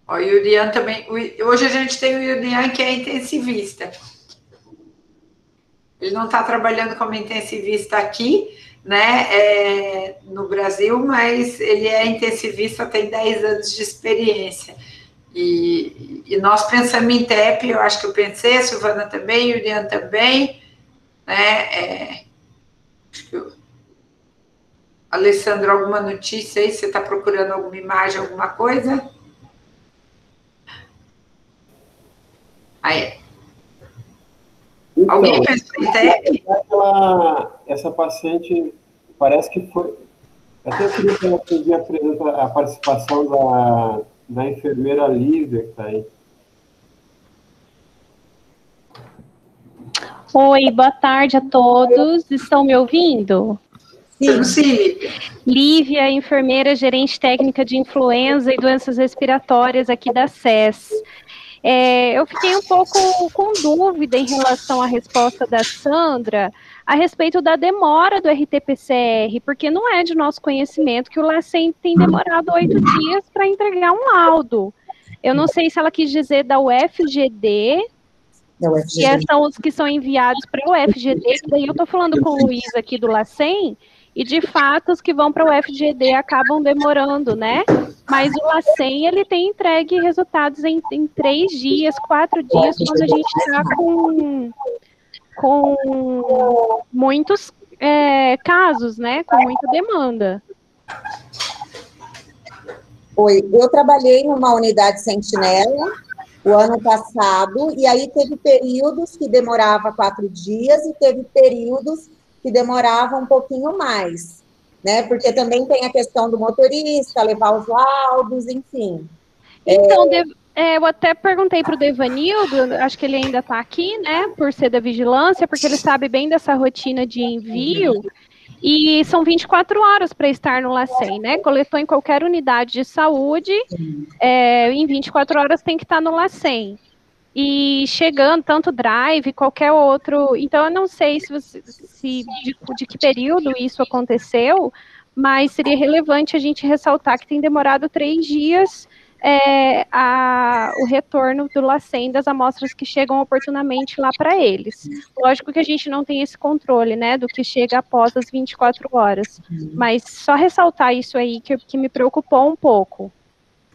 S1: Ó, o Yurian também. Hoje a gente tem o Yurian que é intensivista. Ele não está trabalhando como intensivista aqui, né, no Brasil, mas ele é intensivista, tem 10 anos de experiência. E nós pensamos em TEP, eu acho que eu pensei, a Silvana também, o Yurian também, né, Alessandro, alguma notícia aí? Você está procurando alguma imagem, alguma coisa? Aí.
S2: Então,
S1: alguém pensou em TEP?
S2: Essa paciente parece que foi... Até queria que ela podia apresentar a participação da enfermeira Lívia, que está aí.
S6: Oi, boa tarde a todos. Estão me ouvindo?
S1: Sim.
S6: Lívia, enfermeira, gerente técnica de influenza e doenças respiratórias aqui da SES. Eu fiquei um pouco com dúvida em relação à resposta da Sandra a respeito da demora do RT-PCR, porque não é de nosso conhecimento que o LACEN tem demorado 8 dias para entregar um laudo. Eu não sei se ela quis dizer da UFGD, que são os que são enviados para o UFGD, daí eu estou falando com o Luiz aqui do LACEN, e de fato os que vão para o UFGD acabam demorando, né? Mas o LACEN, ele tem entregue resultados em 3 dias, 4 dias, quando a gente está com muitos casos, né? Com muita demanda.
S4: Oi, eu trabalhei numa unidade sentinela o ano passado, e aí teve períodos que demorava 4 dias e teve períodos que demorava um pouquinho mais, né? Porque também tem a questão do motorista, levar os laudos, enfim.
S6: Então, Eu até perguntei para o Devanildo, acho que ele ainda está aqui, né, por ser da vigilância, porque ele sabe bem dessa rotina de envio, e são 24 horas para estar no LACEN, né, coletou em qualquer unidade de saúde, em 24 horas tem que estar no LACEN, e chegando, tanto drive, qualquer outro, então eu não sei de que período isso aconteceu, mas seria relevante a gente ressaltar que tem demorado 3 dias o retorno do LACEN das amostras que chegam oportunamente lá para eles. Lógico que a gente não tem esse controle, né, do que chega após as 24 horas, mas só ressaltar isso aí que me preocupou um pouco.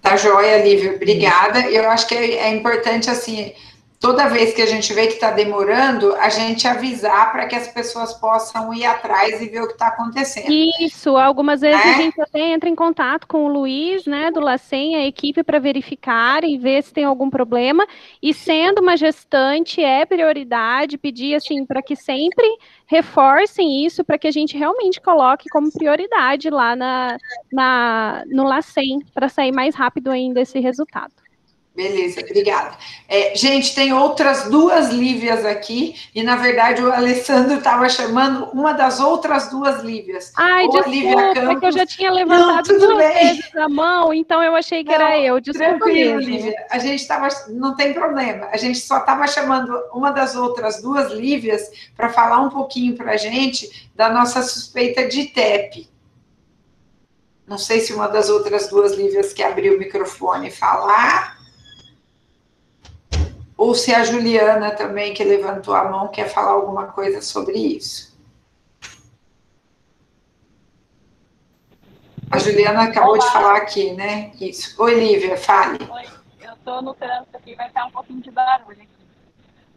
S1: Tá joia, Lívia, obrigada. Eu acho que é importante, assim, toda vez que a gente vê que está demorando, a gente avisar para que as pessoas possam ir atrás e ver o que está acontecendo.
S6: Isso, algumas vezes a gente até entra em contato com o Luiz, né, do LACEN, a equipe, para verificar e ver se tem algum problema, e sendo uma gestante, é prioridade pedir, assim, para que sempre reforcem isso, para que a gente realmente coloque como prioridade lá no LACEN, para sair mais rápido ainda esse resultado.
S1: Beleza, obrigada. Gente, tem outras 2 Lívias aqui, e na verdade o Alessandro estava chamando uma das outras 2 Lívias.
S6: Ai, desculpa, Campos, que eu já tinha levantado 2 vezes a mão, então eu achei que era eu, desculpa.
S1: Tranquilo, Lívia, a gente estava, não tem problema, a gente só estava chamando uma das outras 2 Lívias para falar um pouquinho para a gente da nossa suspeita de TEP. Não sei se uma das outras 2 Lívias que abriu o microfone falar, ou se a Juliana também, que levantou a mão, quer falar alguma coisa sobre isso. A Juliana acabou de falar aqui, né? Isso. Oi, Lívia, fale.
S7: Oi, eu estou no trânsito aqui, vai estar um pouquinho de barulho aqui.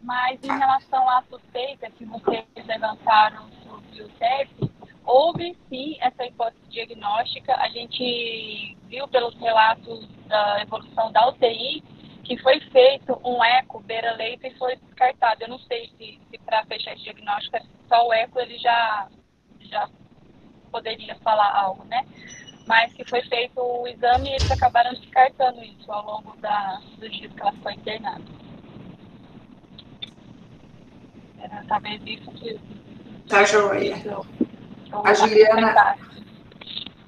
S7: Mas em relação à suspeita que vocês levantaram sobre o TEP, houve sim essa hipótese diagnóstica, a gente viu pelos relatos da evolução da UTI, que foi feito um eco beira-leito e foi descartado. Eu não sei se para fechar esse diagnóstico, só o eco ele já poderia falar algo, né? Mas que foi feito o exame e eles acabaram descartando isso ao longo dos dias que ela foi internada. Era talvez isso que...
S1: Tá joia. A Juliana...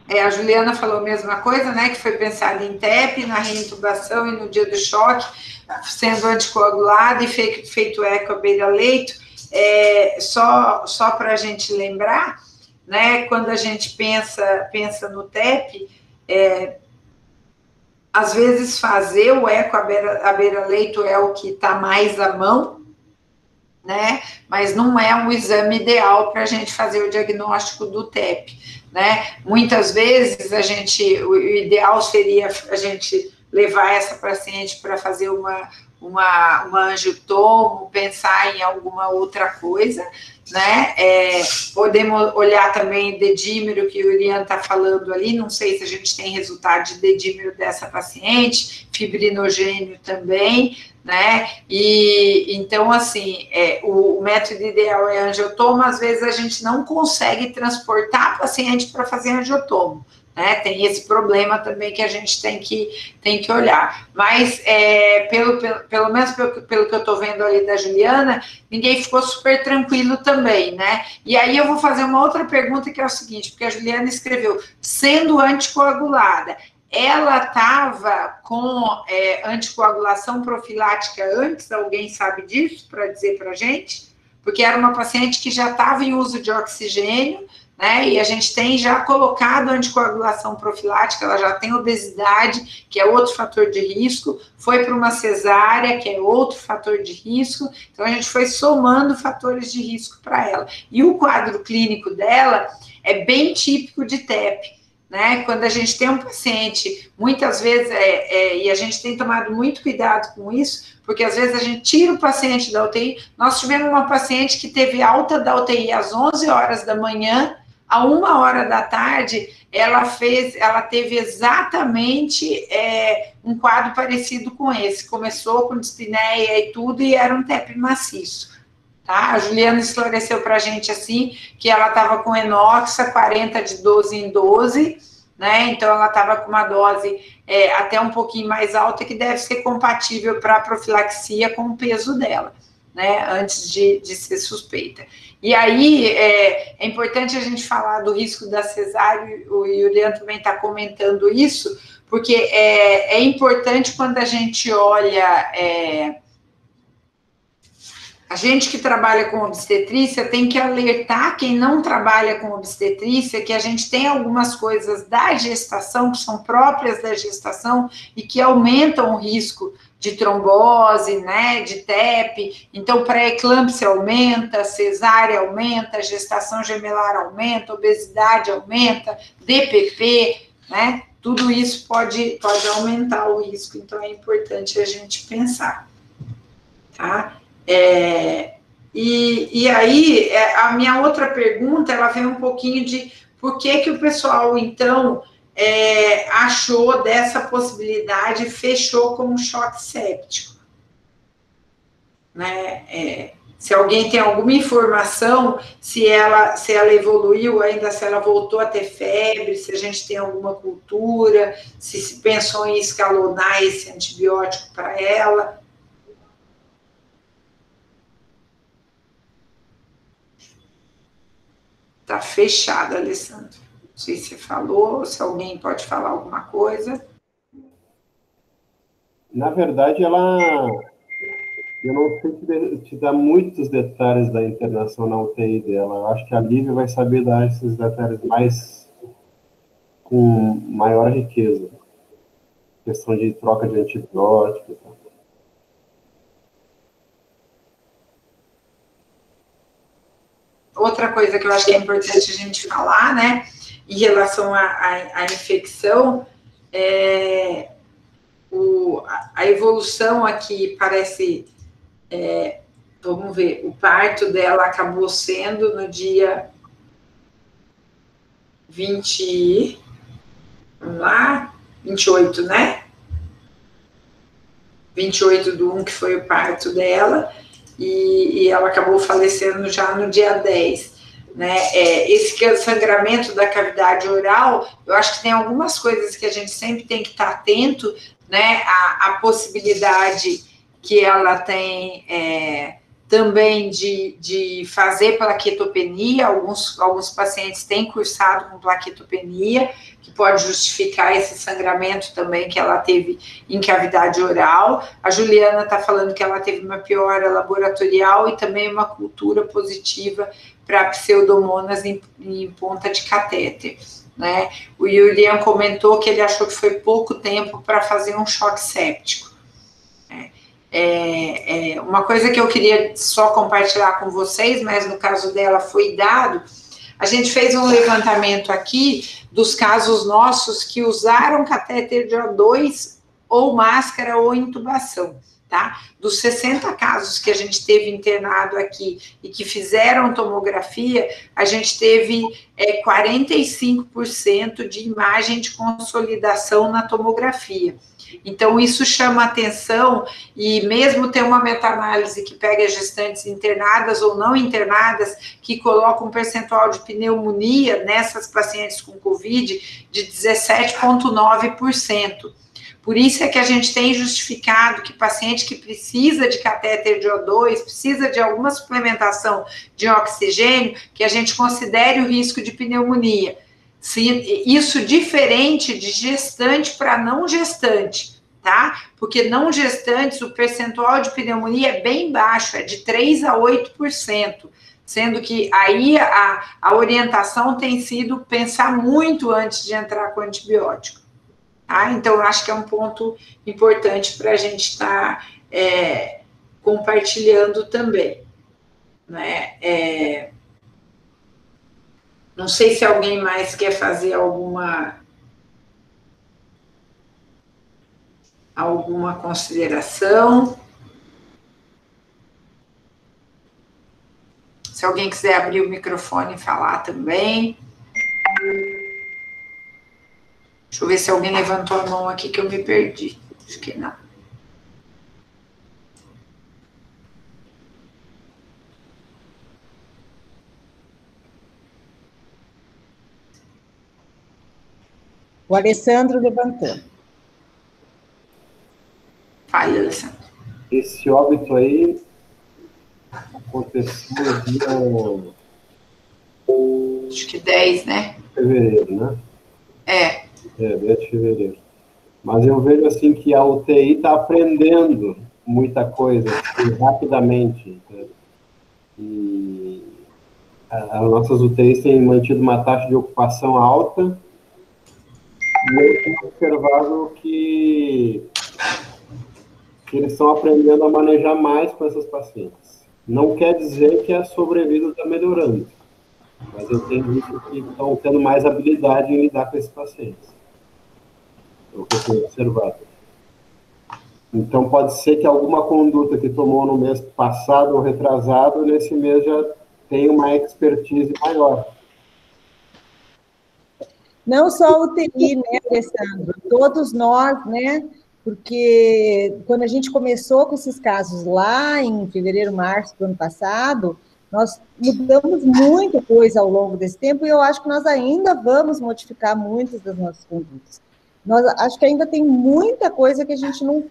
S1: a Juliana falou a mesma coisa, né, que foi pensada em TEP, na reintubação e no dia do choque, sendo anticoagulado e feito eco à beira-leito. Só para a gente lembrar, né, quando a gente pensa no TEP, às vezes fazer o eco à beira-leito é o que está mais à mão, né, mas não é um exame ideal para a gente fazer o diagnóstico do TEP. Né? Muitas vezes o ideal seria a gente levar essa paciente para fazer uma angiotomo, pensar em alguma outra coisa, né? Podemos olhar também dedímero, que o Irian está falando ali, não sei se a gente tem resultado de dedímero dessa paciente, fibrinogênio também, né? E então, assim, o método ideal é angiotomo, às vezes a gente não consegue transportar a paciente para fazer angiotomo, né? Tem esse problema também que a gente tem que olhar. Mas, pelo menos pelo que eu estou vendo ali da Juliana, ninguém ficou super tranquilo também, né? E aí eu vou fazer uma outra pergunta, que é o seguinte, porque a Juliana escreveu, sendo anticoagulada, ela estava com anticoagulação profilática antes? Alguém sabe disso, para dizer para a gente? Porque era uma paciente que já estava em uso de oxigênio, né? E a gente tem já colocado anticoagulação profilática, ela já tem obesidade, que é outro fator de risco, foi para uma cesárea, que é outro fator de risco, então a gente foi somando fatores de risco para ela. E o quadro clínico dela é bem típico de TEP. Né? Quando a gente tem um paciente, muitas vezes, e a gente tem tomado muito cuidado com isso, porque às vezes a gente tira o paciente da UTI. Nós tivemos uma paciente que teve alta da UTI às 11 horas da manhã, a 1 hora da tarde, ela teve exatamente um quadro parecido com esse, começou com dispneia e tudo, e era um TEP maciço. Tá? A Juliana esclareceu para a gente assim, que ela estava com enoxa 40 de 12 em 12, né? Então, ela estava com uma dose até um pouquinho mais alta, que deve ser compatível para a profilaxia com o peso dela, né? Antes de ser suspeita. E aí, é importante a gente falar do risco da cesárea, o Juliano também está comentando isso, porque é importante quando a gente olha... A gente que trabalha com obstetrícia tem que alertar quem não trabalha com obstetrícia que a gente tem algumas coisas da gestação que são próprias da gestação e que aumentam o risco de trombose, né, de TEP. Então, pré-eclâmpsia aumenta, cesárea aumenta, gestação gemelar aumenta, obesidade aumenta, DPP, né? Tudo isso pode aumentar o risco. Então, é importante a gente pensar, tá? E aí, a minha outra pergunta, ela vem um pouquinho de por que o pessoal, então, achou dessa possibilidade e fechou com um choque séptico, né? Se alguém tem alguma informação, se ela evoluiu ainda, se ela voltou a ter febre, se a gente tem alguma cultura, se pensou em escalonar esse antibiótico para ela. Está fechado, Alessandro. Não sei se você falou, se alguém pode falar alguma coisa.
S2: Na verdade, eu não sei te dar muitos detalhes da internação na UTI dela. Eu acho que a Lívia vai saber dar esses detalhes com maior riqueza. Questão de troca de antibiótico e tal.
S1: Outra coisa que eu acho que é importante a gente falar, né, em relação à infecção, a evolução aqui parece, vamos ver, o parto dela acabou sendo no dia 20, vamos lá, 28, né? 28/1, que foi o parto dela, e ela acabou falecendo já no dia 10, né? Esse sangramento da cavidade oral, eu acho que tem algumas coisas que a gente sempre tem que estar atento, né? A possibilidade que ela tem também de fazer plaquetopenia, alguns pacientes têm cursado com plaquetopenia, que pode justificar esse sangramento também que ela teve em cavidade oral. A Juliana está falando que ela teve uma piora laboratorial e também uma cultura positiva para pseudomonas em ponta de catéter, né? O Julian comentou que ele achou que foi pouco tempo para fazer um choque séptico. Uma coisa que eu queria só compartilhar com vocês, mas no caso dela foi dado, a gente fez um levantamento aqui dos casos nossos que usaram catéter de O2 ou máscara ou intubação, tá? Dos 60 casos que a gente teve internado aqui e que fizeram tomografia, a gente teve 45% de imagem de consolidação na tomografia. Então, isso chama atenção, e mesmo tem uma meta-análise que pega gestantes internadas ou não internadas, que coloca um percentual de pneumonia nessas pacientes com Covid de 17,9%. Por isso é que a gente tem justificado que paciente que precisa de catéter de O2, precisa de alguma suplementação de oxigênio, que a gente considere o risco de pneumonia. Isso diferente de gestante para não gestante, tá? Porque não gestantes, o percentual de pneumonia é bem baixo, é de 3 a 8%, sendo que aí a orientação tem sido pensar muito antes de entrar com antibiótico. Tá? Então, eu acho que é um ponto importante para a gente estar compartilhando também, né? Não sei se alguém mais quer fazer alguma consideração. Se alguém quiser abrir o microfone e falar também. Deixa eu ver se alguém levantou a mão aqui que eu me perdi. Acho que não.
S3: O Alessandro levantou.
S1: Fale, Alessandro.
S2: Esse óbito aí aconteceu no dia...
S1: Acho que 10, né?
S2: Fevereiro, né?
S1: É.
S2: 10 de fevereiro. Mas eu vejo assim que a UTI está aprendendo muita coisa assim, rapidamente. Né? E as nossas UTIs têm mantido uma taxa de ocupação alta e eu tenho observado que eles estão aprendendo a manejar mais com essas pacientes. Não quer dizer que a sobrevida está melhorando, mas eu tenho visto que estão tendo mais habilidade em lidar com esses pacientes. É o que eu tenho observado. Então, pode ser que alguma conduta que tomou no mês passado ou retrasado, nesse mês já tenha uma expertise maior.
S3: Não só a UTI, né, Alessandro? Todos nós, né? Porque quando a gente começou com esses casos lá em fevereiro, março do ano passado, nós mudamos muita coisa ao longo desse tempo e eu acho que nós ainda vamos modificar muitas das nossas condutas. Nós acho que ainda tem muita coisa que a gente não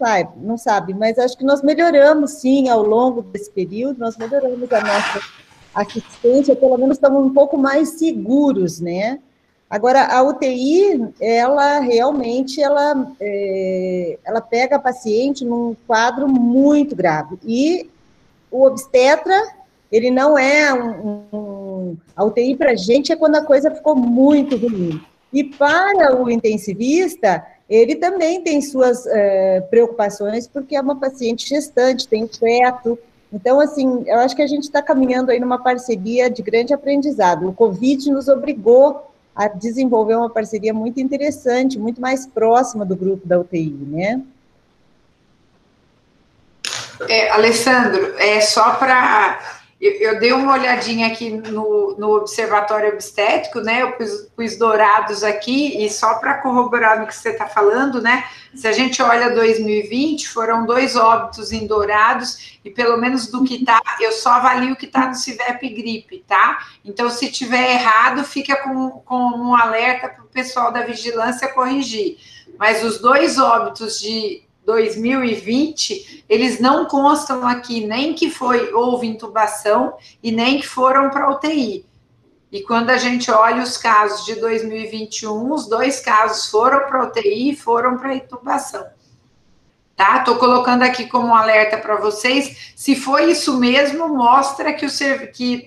S3: sabe, mas acho que nós melhoramos, sim, ao longo desse período, nós melhoramos a nossa assistência, pelo menos estamos um pouco mais seguros, né? Agora, a UTI, ela realmente, ela pega a paciente num quadro muito grave. E o obstetra, ele não é a UTI para a gente é quando a coisa ficou muito ruim. E para o intensivista, ele também tem suas preocupações, porque é uma paciente gestante, tem feto. Então, assim, eu acho que a gente está caminhando aí numa parceria de grande aprendizado. O Covid nos obrigou a desenvolver uma parceria muito interessante, muito mais próxima do grupo da UTI, né?
S1: Alessandro, só para... Eu dei uma olhadinha aqui no Observatório Obstétrico, né? Eu pus dourados aqui, e só para corroborar no que você está falando, né? Se a gente olha 2020, foram 2 óbitos em dourados, e pelo menos do que está, eu só avalio o que está no CIVEP gripe, tá? Então, se tiver errado, fica com um alerta para o pessoal da vigilância corrigir. Mas os 2 óbitos de 2020, eles não constam aqui nem que houve intubação e nem que foram para UTI. E quando a gente olha os casos de 2021, os 2 casos foram para UTI e foram para intubação. Tá? Estou colocando aqui como um alerta para vocês. Se foi isso mesmo, mostra que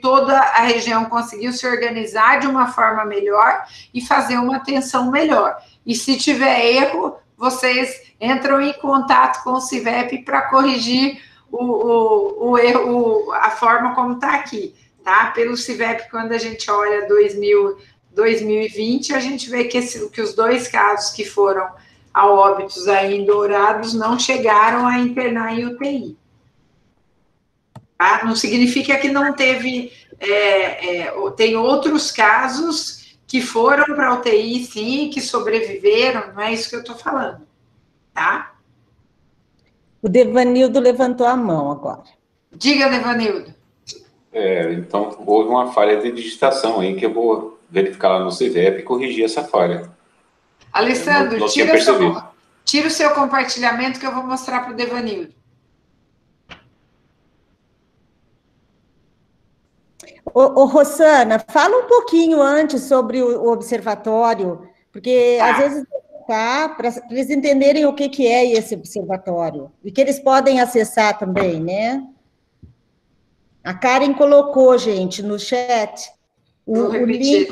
S1: toda a região conseguiu se organizar de uma forma melhor e fazer uma atenção melhor. E se tiver erro, vocês entram em contato com o CIVEP para corrigir o erro, a forma como está aqui, tá? Pelo CIVEP, quando a gente olha 2020, a gente vê que os 2 casos que foram a óbitos aí em Dourados não chegaram a internar em UTI. Tá? Não significa que não teve... tem outros casos que foram para a UTI, sim, que sobreviveram, não é isso que eu estou falando, tá?
S3: O Devanildo levantou a mão agora.
S1: Diga, Devanildo.
S5: Então, houve uma falha de digitação aí, que eu vou verificar lá no CIVEP e corrigir essa falha.
S1: Alessandro,
S5: não
S1: tira o seu compartilhamento que eu vou mostrar para o Devanildo.
S3: Ô, Rosana, fala um pouquinho antes sobre o observatório, porque às vezes para eles entenderem o que é esse observatório e que eles podem acessar também, né? A Karen colocou, gente, no chat o link.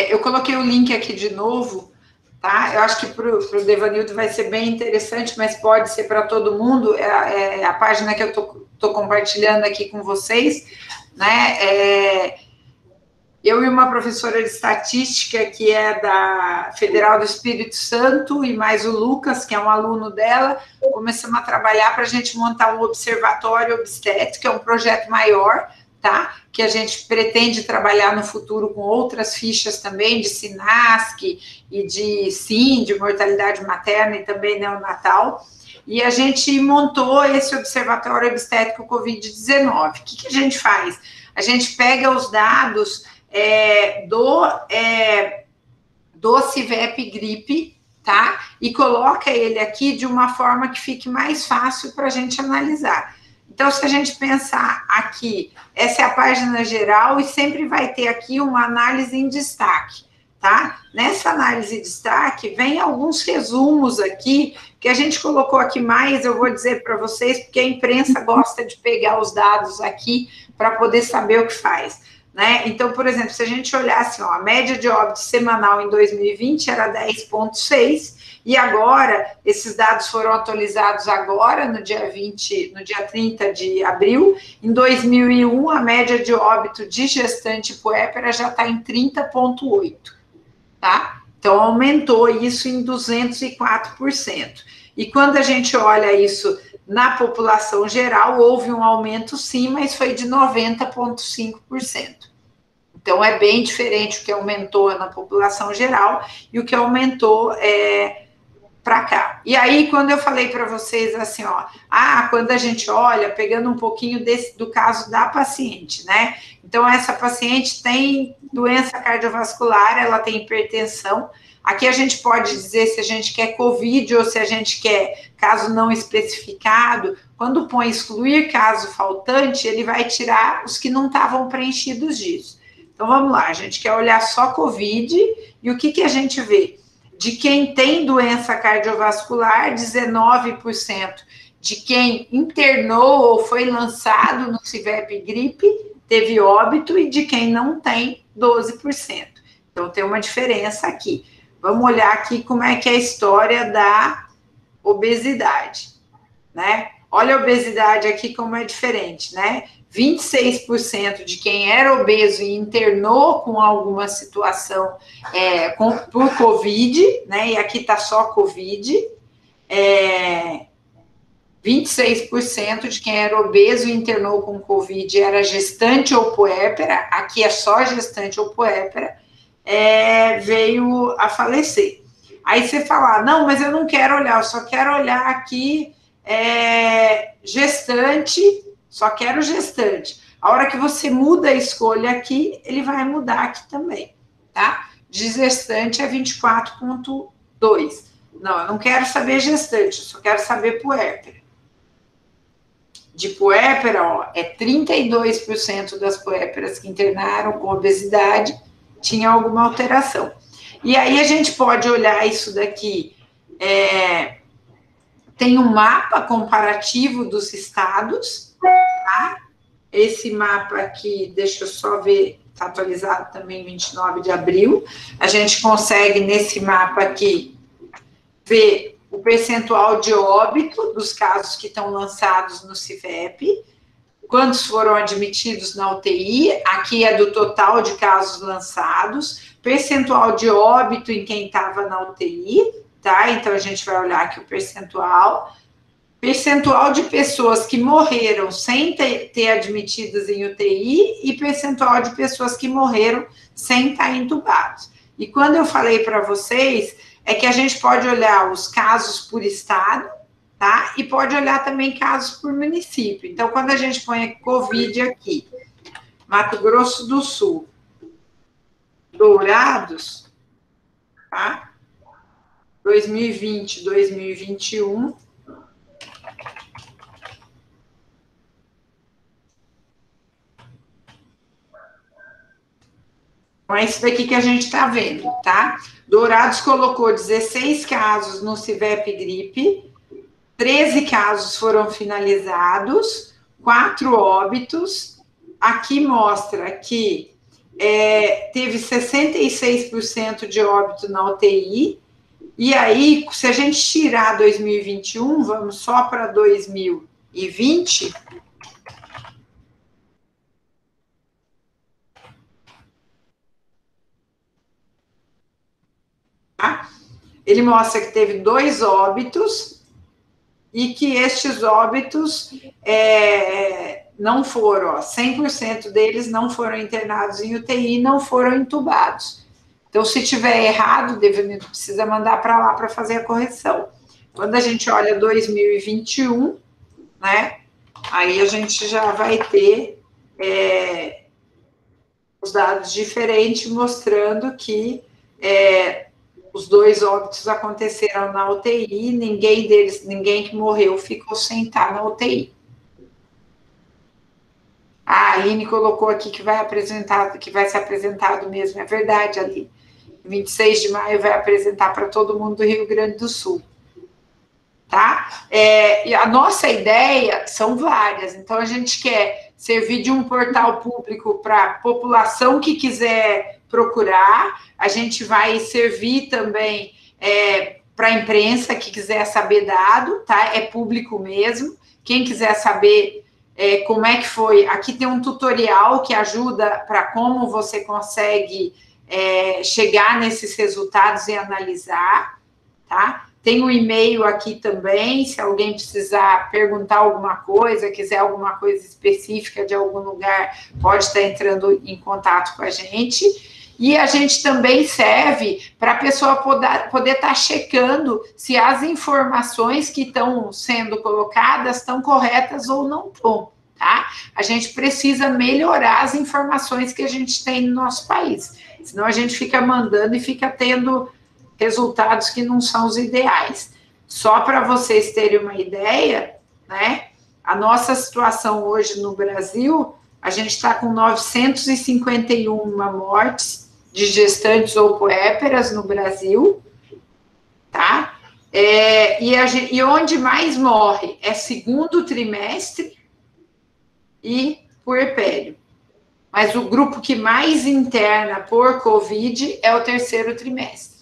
S1: Eu coloquei o link aqui de novo, tá? Eu acho que para o Devanildo vai ser bem interessante, mas pode ser para todo mundo. É a página que eu estou compartilhando aqui com vocês, né? Eu e uma professora de estatística, que é da Federal do Espírito Santo, e mais o Lucas, que é um aluno dela, começamos a trabalhar para a gente montar um observatório obstétrico, que é um projeto maior, tá? Que a gente pretende trabalhar no futuro com outras fichas também, de SINASC e de SIM, de mortalidade materna e também neonatal. E a gente montou esse Observatório Obstétrico Covid-19. O que a gente faz? A gente pega os dados do CIVEP gripe, tá? E coloca ele aqui de uma forma que fique mais fácil para a gente analisar. Então, se a gente pensar aqui, essa é a página geral e sempre vai ter aqui uma análise em destaque, tá? Nessa análise em destaque, vem alguns resumos aqui, que a gente colocou aqui mais, eu vou dizer para vocês, porque a imprensa gosta de pegar os dados aqui para poder saber o que faz, né? Então, por exemplo, se a gente olhar assim, ó, a média de óbito semanal em 2020 era 10,6, e agora, esses dados foram atualizados agora, no dia 30 de abril. Em 2001, a média de óbito de gestante puérpera já está em 30,8, tá? Então, aumentou isso em 204%. E quando a gente olha isso na população geral, houve um aumento sim, mas foi de 90,5%. Então, é bem diferente o que aumentou na população geral e o que aumentou para cá. E aí, quando eu falei para vocês assim, ó, quando a gente olha, pegando um pouquinho do caso da paciente, né? Então, essa paciente tem doença cardiovascular, ela tem hipertensão. Aqui a gente pode dizer se a gente quer COVID ou se a gente quer caso não especificado. Quando põe excluir caso faltante, ele vai tirar os que não estavam preenchidos disso. Então, vamos lá, a gente quer olhar só COVID e o que a gente vê? De quem tem doença cardiovascular, 19% de quem internou ou foi lançado no CIVEP gripe teve óbito e de quem não tem, 12%. Então, tem uma diferença aqui. Vamos olhar aqui como é que é a história da obesidade, né? Olha a obesidade aqui como é diferente, né? 26% de quem era obeso e internou com alguma situação por Covid, né? E aqui está só Covid. 26% de quem era obeso e internou com Covid era gestante ou puérpera, aqui é só gestante ou puérpera, veio a falecer. Aí você fala, não, mas eu não quero olhar, eu só quero olhar aqui gestante, só quero gestante. A hora que você muda a escolha aqui, ele vai mudar aqui também, tá? De gestante é 24,2. Não, eu não quero saber gestante, eu só quero saber puérpera. De puérpera, ó, 32% das puérperas que internaram com obesidade tinha alguma alteração. E aí a gente pode olhar isso daqui, tem um mapa comparativo dos estados, tá? Esse mapa aqui, deixa eu só ver, está atualizado também 29 de abril. A gente consegue, nesse mapa aqui, ver o percentual de óbito dos casos que estão lançados no CIVEP, quantos foram admitidos na UTI, aqui é do total de casos lançados, percentual de óbito em quem estava na UTI, tá? Então, a gente vai olhar aqui o percentual de pessoas que morreram sem ter admitidas em UTI e percentual de pessoas que morreram sem estar entubados. E quando eu falei para vocês, é que a gente pode olhar os casos por estado, tá? E pode olhar também casos por município. Então, quando a gente põe Covid aqui, Mato Grosso do Sul, Dourados, tá? 2020, 2021. Então, é isso daqui que a gente está vendo, tá? Dourados colocou 16 casos no CIVEP gripe, 13 casos foram finalizados, 4 óbitos. Aqui mostra que teve 66% de óbito na UTI. E aí, se a gente tirar 2021, vamos só para 2020... Ele mostra que teve 2 óbitos e que estes óbitos não foram, ó, 100% deles não foram internados em UTI, não foram entubados. Então, se tiver errado, o Devanildo precisa mandar para lá para fazer a correção. Quando a gente olha 2021, né, aí a gente já vai ter os dados diferentes, mostrando que os 2 óbitos aconteceram na UTI, ninguém que morreu ficou sem estar na UTI. A Aline colocou aqui que vai ser apresentado mesmo, é verdade, Aline. 26 de maio vai apresentar para todo mundo do Rio Grande do Sul. Tá? E a nossa ideia são várias, então a gente quer servir de um portal público para a população que quiser procurar, a gente vai servir também para a imprensa que quiser saber dado, tá? É público mesmo, quem quiser saber como é que foi, aqui tem um tutorial que ajuda para como você consegue chegar nesses resultados e analisar, tá? Tem um e-mail aqui também, se alguém precisar perguntar alguma coisa, quiser alguma coisa específica de algum lugar, pode estar entrando em contato com a gente. E a gente também serve para a pessoa poder estar checando se as informações que estão sendo colocadas estão corretas ou não estão, tá? A gente precisa melhorar as informações que a gente tem no nosso país, senão a gente fica mandando e fica tendo resultados que não são os ideais. Só para vocês terem uma ideia, né, a nossa situação hoje no Brasil, a gente está com 951 mortes de gestantes ou puérperas no Brasil, tá? E onde mais morre é segundo trimestre e puerpério. Mas o grupo que mais interna por Covid é o terceiro trimestre.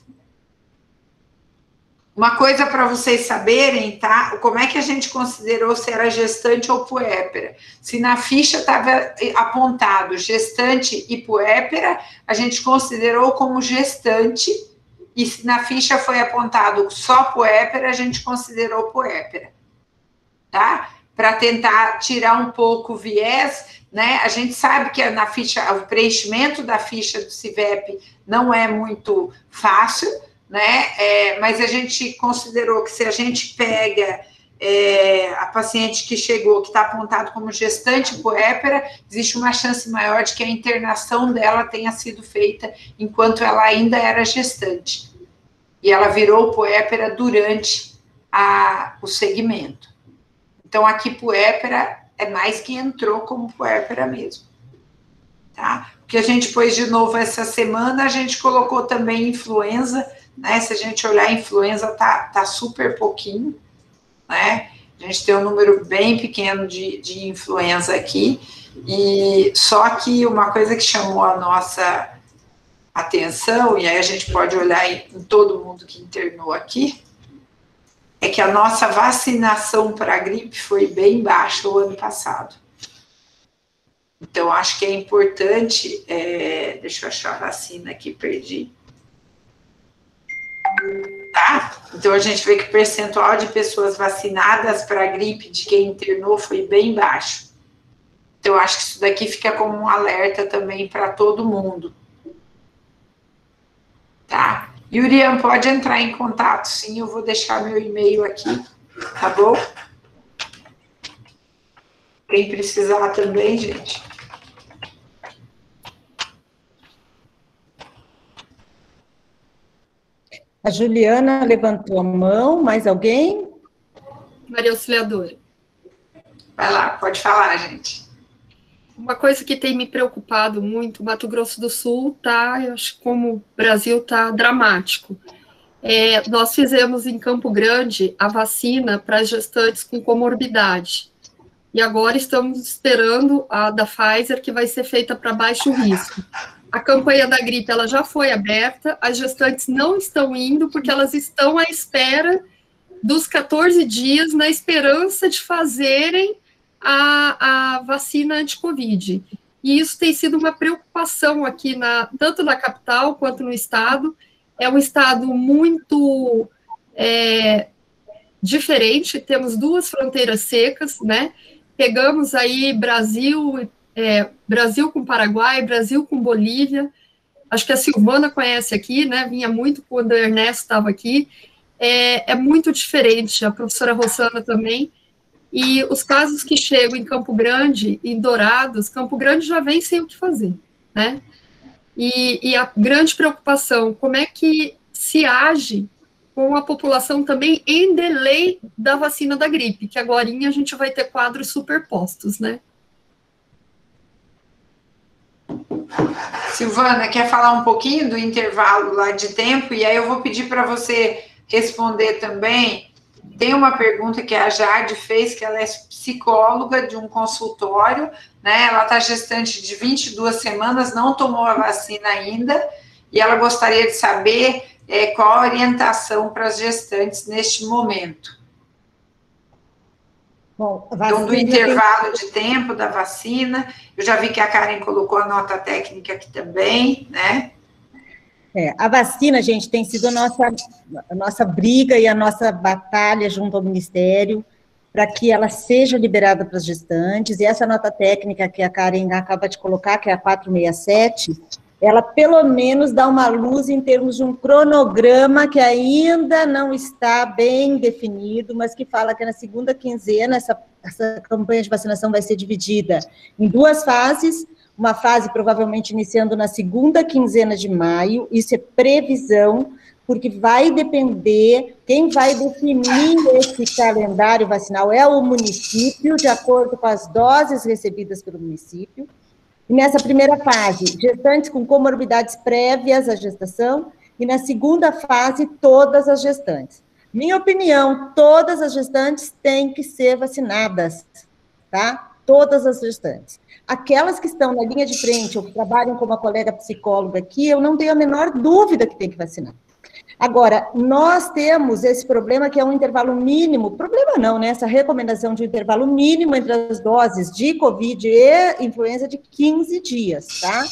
S1: Uma coisa para vocês saberem, tá? Como é que a gente considerou se era gestante ou puérpera? Se na ficha estava apontado gestante e puérpera, a gente considerou como gestante, e se na ficha foi apontado só puérpera, a gente considerou puérpera, tá? Para tentar tirar um pouco o viés, né? A gente sabe que na ficha, o preenchimento da ficha do CIVEP não é muito fácil, né? Mas a gente considerou que se a gente pega a paciente que chegou, que está apontado como gestante puérpera, existe uma chance maior de que a internação dela tenha sido feita enquanto ela ainda era gestante. E ela virou puérpera durante o segmento. Então, aqui puérpera é mais que entrou como puérpera mesmo. Tá? O que a gente pôs de novo essa semana, a gente colocou também influenza, né? Se a gente olhar, a influenza tá super pouquinho, né? A gente tem um número bem pequeno de influenza aqui, e só que uma coisa que chamou a nossa atenção, e aí a gente pode olhar em todo mundo que internou aqui, é que a nossa vacinação para a gripe foi bem baixa o ano passado. Então, acho que é importante, deixa eu achar a vacina aqui, perdi. Tá? Então, a gente vê que o percentual de pessoas vacinadas para a gripe de quem internou foi bem baixo. Então, acho que isso daqui fica como um alerta também para todo mundo. Tá? Yurian, pode entrar em contato, sim, eu vou deixar meu e-mail aqui, tá bom? Quem precisar também, gente.
S3: A Juliana levantou a mão, mais alguém?
S8: Maria Auxiliadora.
S1: Vai lá, pode falar, gente.
S8: Uma coisa que tem me preocupado muito, Mato Grosso do Sul tá, eu acho que como o Brasil tá dramático. Nós fizemos em Campo Grande a vacina para gestantes com comorbidade. E agora estamos esperando a da Pfizer, que vai ser feita para baixo risco. A campanha da gripe ela já foi aberta, as gestantes não estão indo, porque elas estão à espera dos 14 dias, na esperança de fazerem a vacina anti-Covid. E isso tem sido uma preocupação aqui, tanto na capital quanto no estado. É um estado muito diferente, temos 2 fronteiras secas, né? pegamos aí Brasil com Paraguai, Brasil com Bolívia, acho que a Silvana conhece aqui, né, vinha muito quando o Ernesto estava aqui, é muito diferente, a professora Rosana também, e os casos que chegam em Campo Grande, em Dourados, Campo Grande já vem sem o que fazer, né, e a grande preocupação, como é que se age com a população também em delay da vacina da gripe, que agora a gente vai ter quadros superpostos, né?
S1: Silvana, quer falar um pouquinho do intervalo lá de tempo? E aí eu vou pedir para você responder também. Tem uma pergunta que a Jade fez, que ela é psicóloga de um consultório, né? Ela está gestante de 22 semanas, não tomou a vacina ainda, e ela gostaria de saber qual a orientação para as gestantes neste momento.
S3: Bom,
S1: então, do intervalo de tempo da vacina, eu já vi que a Karen colocou a nota técnica aqui também, né?
S3: A vacina, gente, tem sido a nossa briga e a nossa batalha junto ao Ministério para que ela seja liberada para as gestantes, e essa nota técnica que a Karen acaba de colocar, que é a 467, ela pelo menos dá uma luz em termos de um cronograma que ainda não está bem definido, mas que fala que na segunda quinzena essa campanha de vacinação vai ser dividida em 2 fases, uma fase provavelmente iniciando na segunda quinzena de maio, isso é previsão, porque vai depender, quem vai definir esse calendário vacinal é o município, de acordo com as doses recebidas pelo município. E nessa primeira fase, gestantes com comorbidades prévias à gestação, e na segunda fase, todas as gestantes. Minha opinião, todas as gestantes têm que ser vacinadas, tá? Todas as gestantes. Aquelas que estão na linha de frente, ou que trabalham como a colega psicóloga aqui, eu não tenho a menor dúvida que tem que vacinar. Agora, nós temos esse problema que é um intervalo mínimo, problema não, né? Essa recomendação de um intervalo mínimo entre as doses de Covid e influenza de 15 dias, tá?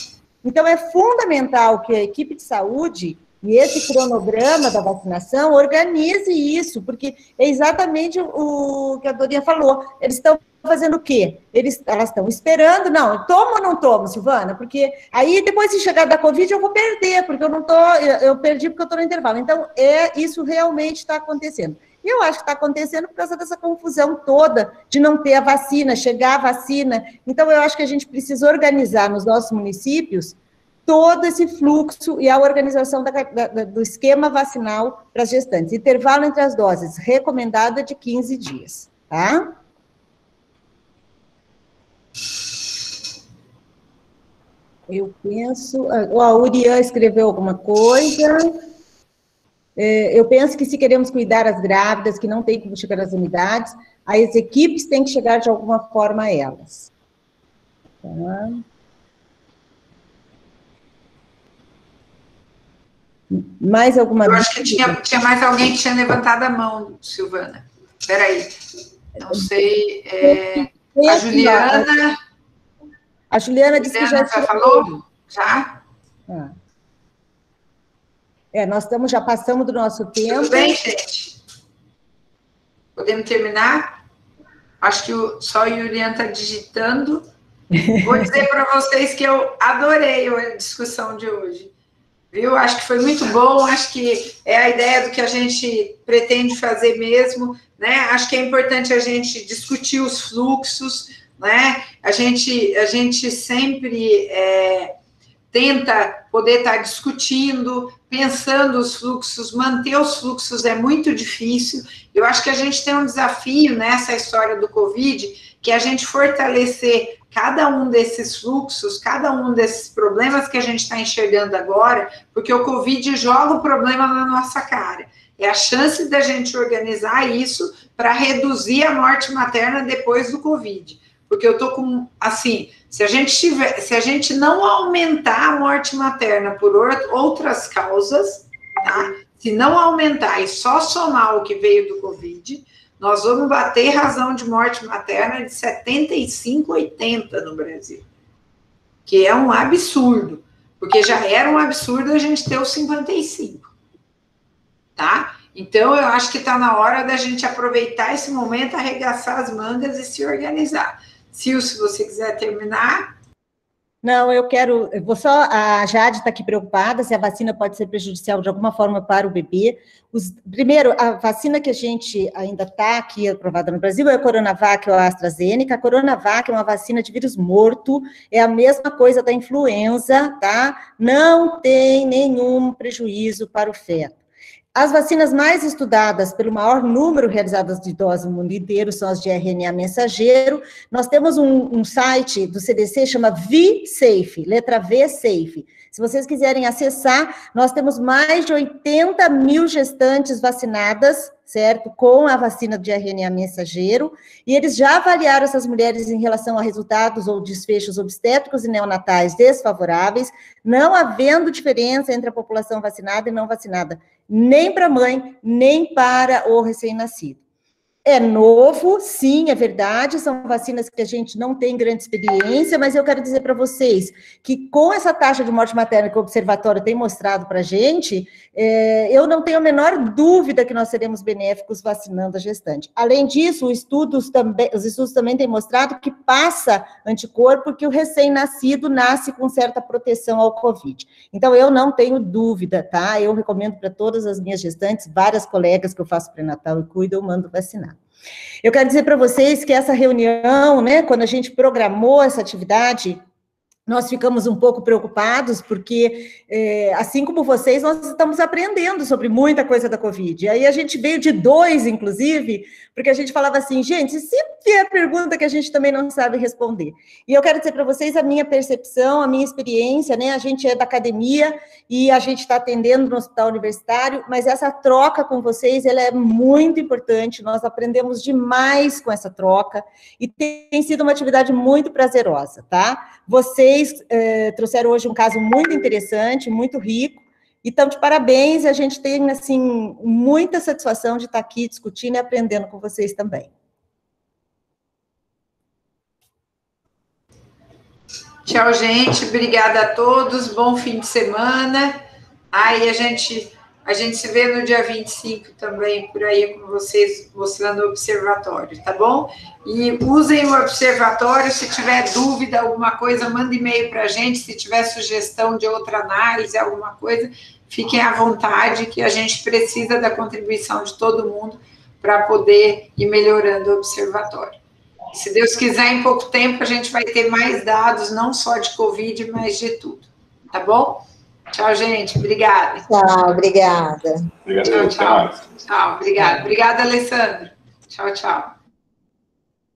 S3: Então, é fundamental que a equipe de saúde e esse cronograma da vacinação organize isso, porque é exatamente o que a Dorinha falou. Eles estão fazendo o quê? Elas estão esperando, não, tomo ou não tomo, Silvana? Porque aí, depois de chegar da Covid, eu vou perder, porque eu perdi porque eu estou no intervalo. Então, isso realmente está acontecendo. E eu acho que está acontecendo por causa dessa confusão toda de não ter a vacina, chegar a vacina. Então, eu acho que a gente precisa organizar nos nossos municípios todo esse fluxo e a organização do esquema vacinal para as gestantes. Intervalo entre as doses, recomendada de 15 dias, tá? Eu penso... a Urian escreveu alguma coisa. Eu penso que se queremos cuidar as grávidas, que não têm como chegar às unidades, as equipes têm que chegar de alguma forma a elas. Tá? Mais alguma...
S1: Eu acho que tinha mais alguém que tinha levantado a mão, Silvana. Espera aí. Não sei... a Juliana...
S3: A Juliana disse que já
S1: falou? Já?
S3: Nós já passamos do nosso tempo.
S1: Tudo bem, gente? Podemos terminar? Acho que só o Juliana está digitando. Vou dizer para vocês que eu adorei a discussão de hoje. Viu? Acho que foi muito bom, acho que é a ideia do que a gente pretende fazer mesmo, né? Acho que é importante a gente discutir os fluxos, né? A gente sempre tenta poder estar discutindo, pensando os fluxos, manter os fluxos é muito difícil. Eu acho que a gente tem um desafio nessa história do Covid, que é a gente fortalecer cada um desses fluxos, cada um desses problemas que a gente está enxergando agora, porque o Covid joga o problema na nossa cara. É a chance da gente organizar isso para reduzir a morte materna depois do Covid. Porque eu estou com, assim, se a gente não aumentar a morte materna por outras causas, tá? Se não aumentar e só somar o que veio do Covid, nós vamos bater razão de morte materna de 75, 80 no Brasil. Que é um absurdo. Porque já era um absurdo a gente ter os 55. Tá? Então, eu acho que está na hora da gente aproveitar esse momento, arregaçar as mangas e se organizar. Sil, se você quiser terminar...
S3: Não, eu vou só, a Jade está aqui preocupada se a vacina pode ser prejudicial de alguma forma para o bebê. Primeiro, a vacina que a gente ainda está aqui aprovada no Brasil é a Coronavac ou a AstraZeneca. A Coronavac é uma vacina de vírus morto, é a mesma coisa da influenza, tá? Não tem nenhum prejuízo para o feto. As vacinas mais estudadas pelo maior número realizadas de doses no mundo inteiro são as de RNA mensageiro. Nós temos um site do CDC, chama VSafe, letra V, Safe. Se vocês quiserem acessar, nós temos mais de 80 mil gestantes vacinadas, certo? Com a vacina de RNA mensageiro, e eles já avaliaram essas mulheres em relação a resultados ou desfechos obstétricos e neonatais desfavoráveis, não havendo diferença entre a população vacinada e não vacinada, nem para a mãe, nem para o recém-nascido. É novo, sim, é verdade, são vacinas que a gente não tem grande experiência, mas eu quero dizer para vocês que com essa taxa de morte materna que o observatório tem mostrado para a gente, eu não tenho a menor dúvida que nós seremos benéficos vacinando a gestante. Além disso, os estudos também têm mostrado que passa anticorpo que o recém-nascido nasce com certa proteção ao Covid. Então, eu não tenho dúvida, tá? Eu recomendo para todas as minhas gestantes, várias colegas que eu faço pré-natal e cuido, eu mando vacinar. Eu quero dizer para vocês que essa reunião, né, quando a gente programou essa atividade, nós ficamos um pouco preocupados, porque, assim como vocês, nós estamos aprendendo sobre muita coisa da Covid. E aí a gente veio de 2, inclusive, porque a gente falava assim, gente, se vier pergunta que a gente também não sabe responder. E eu quero dizer para vocês a minha percepção, a minha experiência, né? A gente é da academia e a gente está atendendo no hospital universitário, mas essa troca com vocês, ela é muito importante, nós aprendemos demais com essa troca, e tem sido uma atividade muito prazerosa, tá? Vocês trouxeram hoje um caso muito interessante, muito rico, e estão de parabéns, e a gente tem, assim, muita satisfação de estar aqui discutindo e aprendendo com vocês também.
S1: Tchau, gente, obrigada a todos, bom fim de semana. Aí a gente se vê no dia 25 também, por aí com vocês, mostrando o observatório, tá bom? E usem o observatório, se tiver dúvida, alguma coisa, manda e-mail para a gente, se tiver sugestão de outra análise, alguma coisa, fiquem à vontade, que a gente precisa da contribuição de todo mundo para poder ir melhorando o observatório. Se Deus quiser, em pouco tempo, a gente vai ter mais dados, não só de Covid, mas de tudo, tá bom? Tchau, gente. Obrigada.
S4: Tchau, obrigada.
S5: Obrigado.
S1: Tchau, tchau. Tchau, obrigada. Obrigada, Alessandro. Tchau, tchau.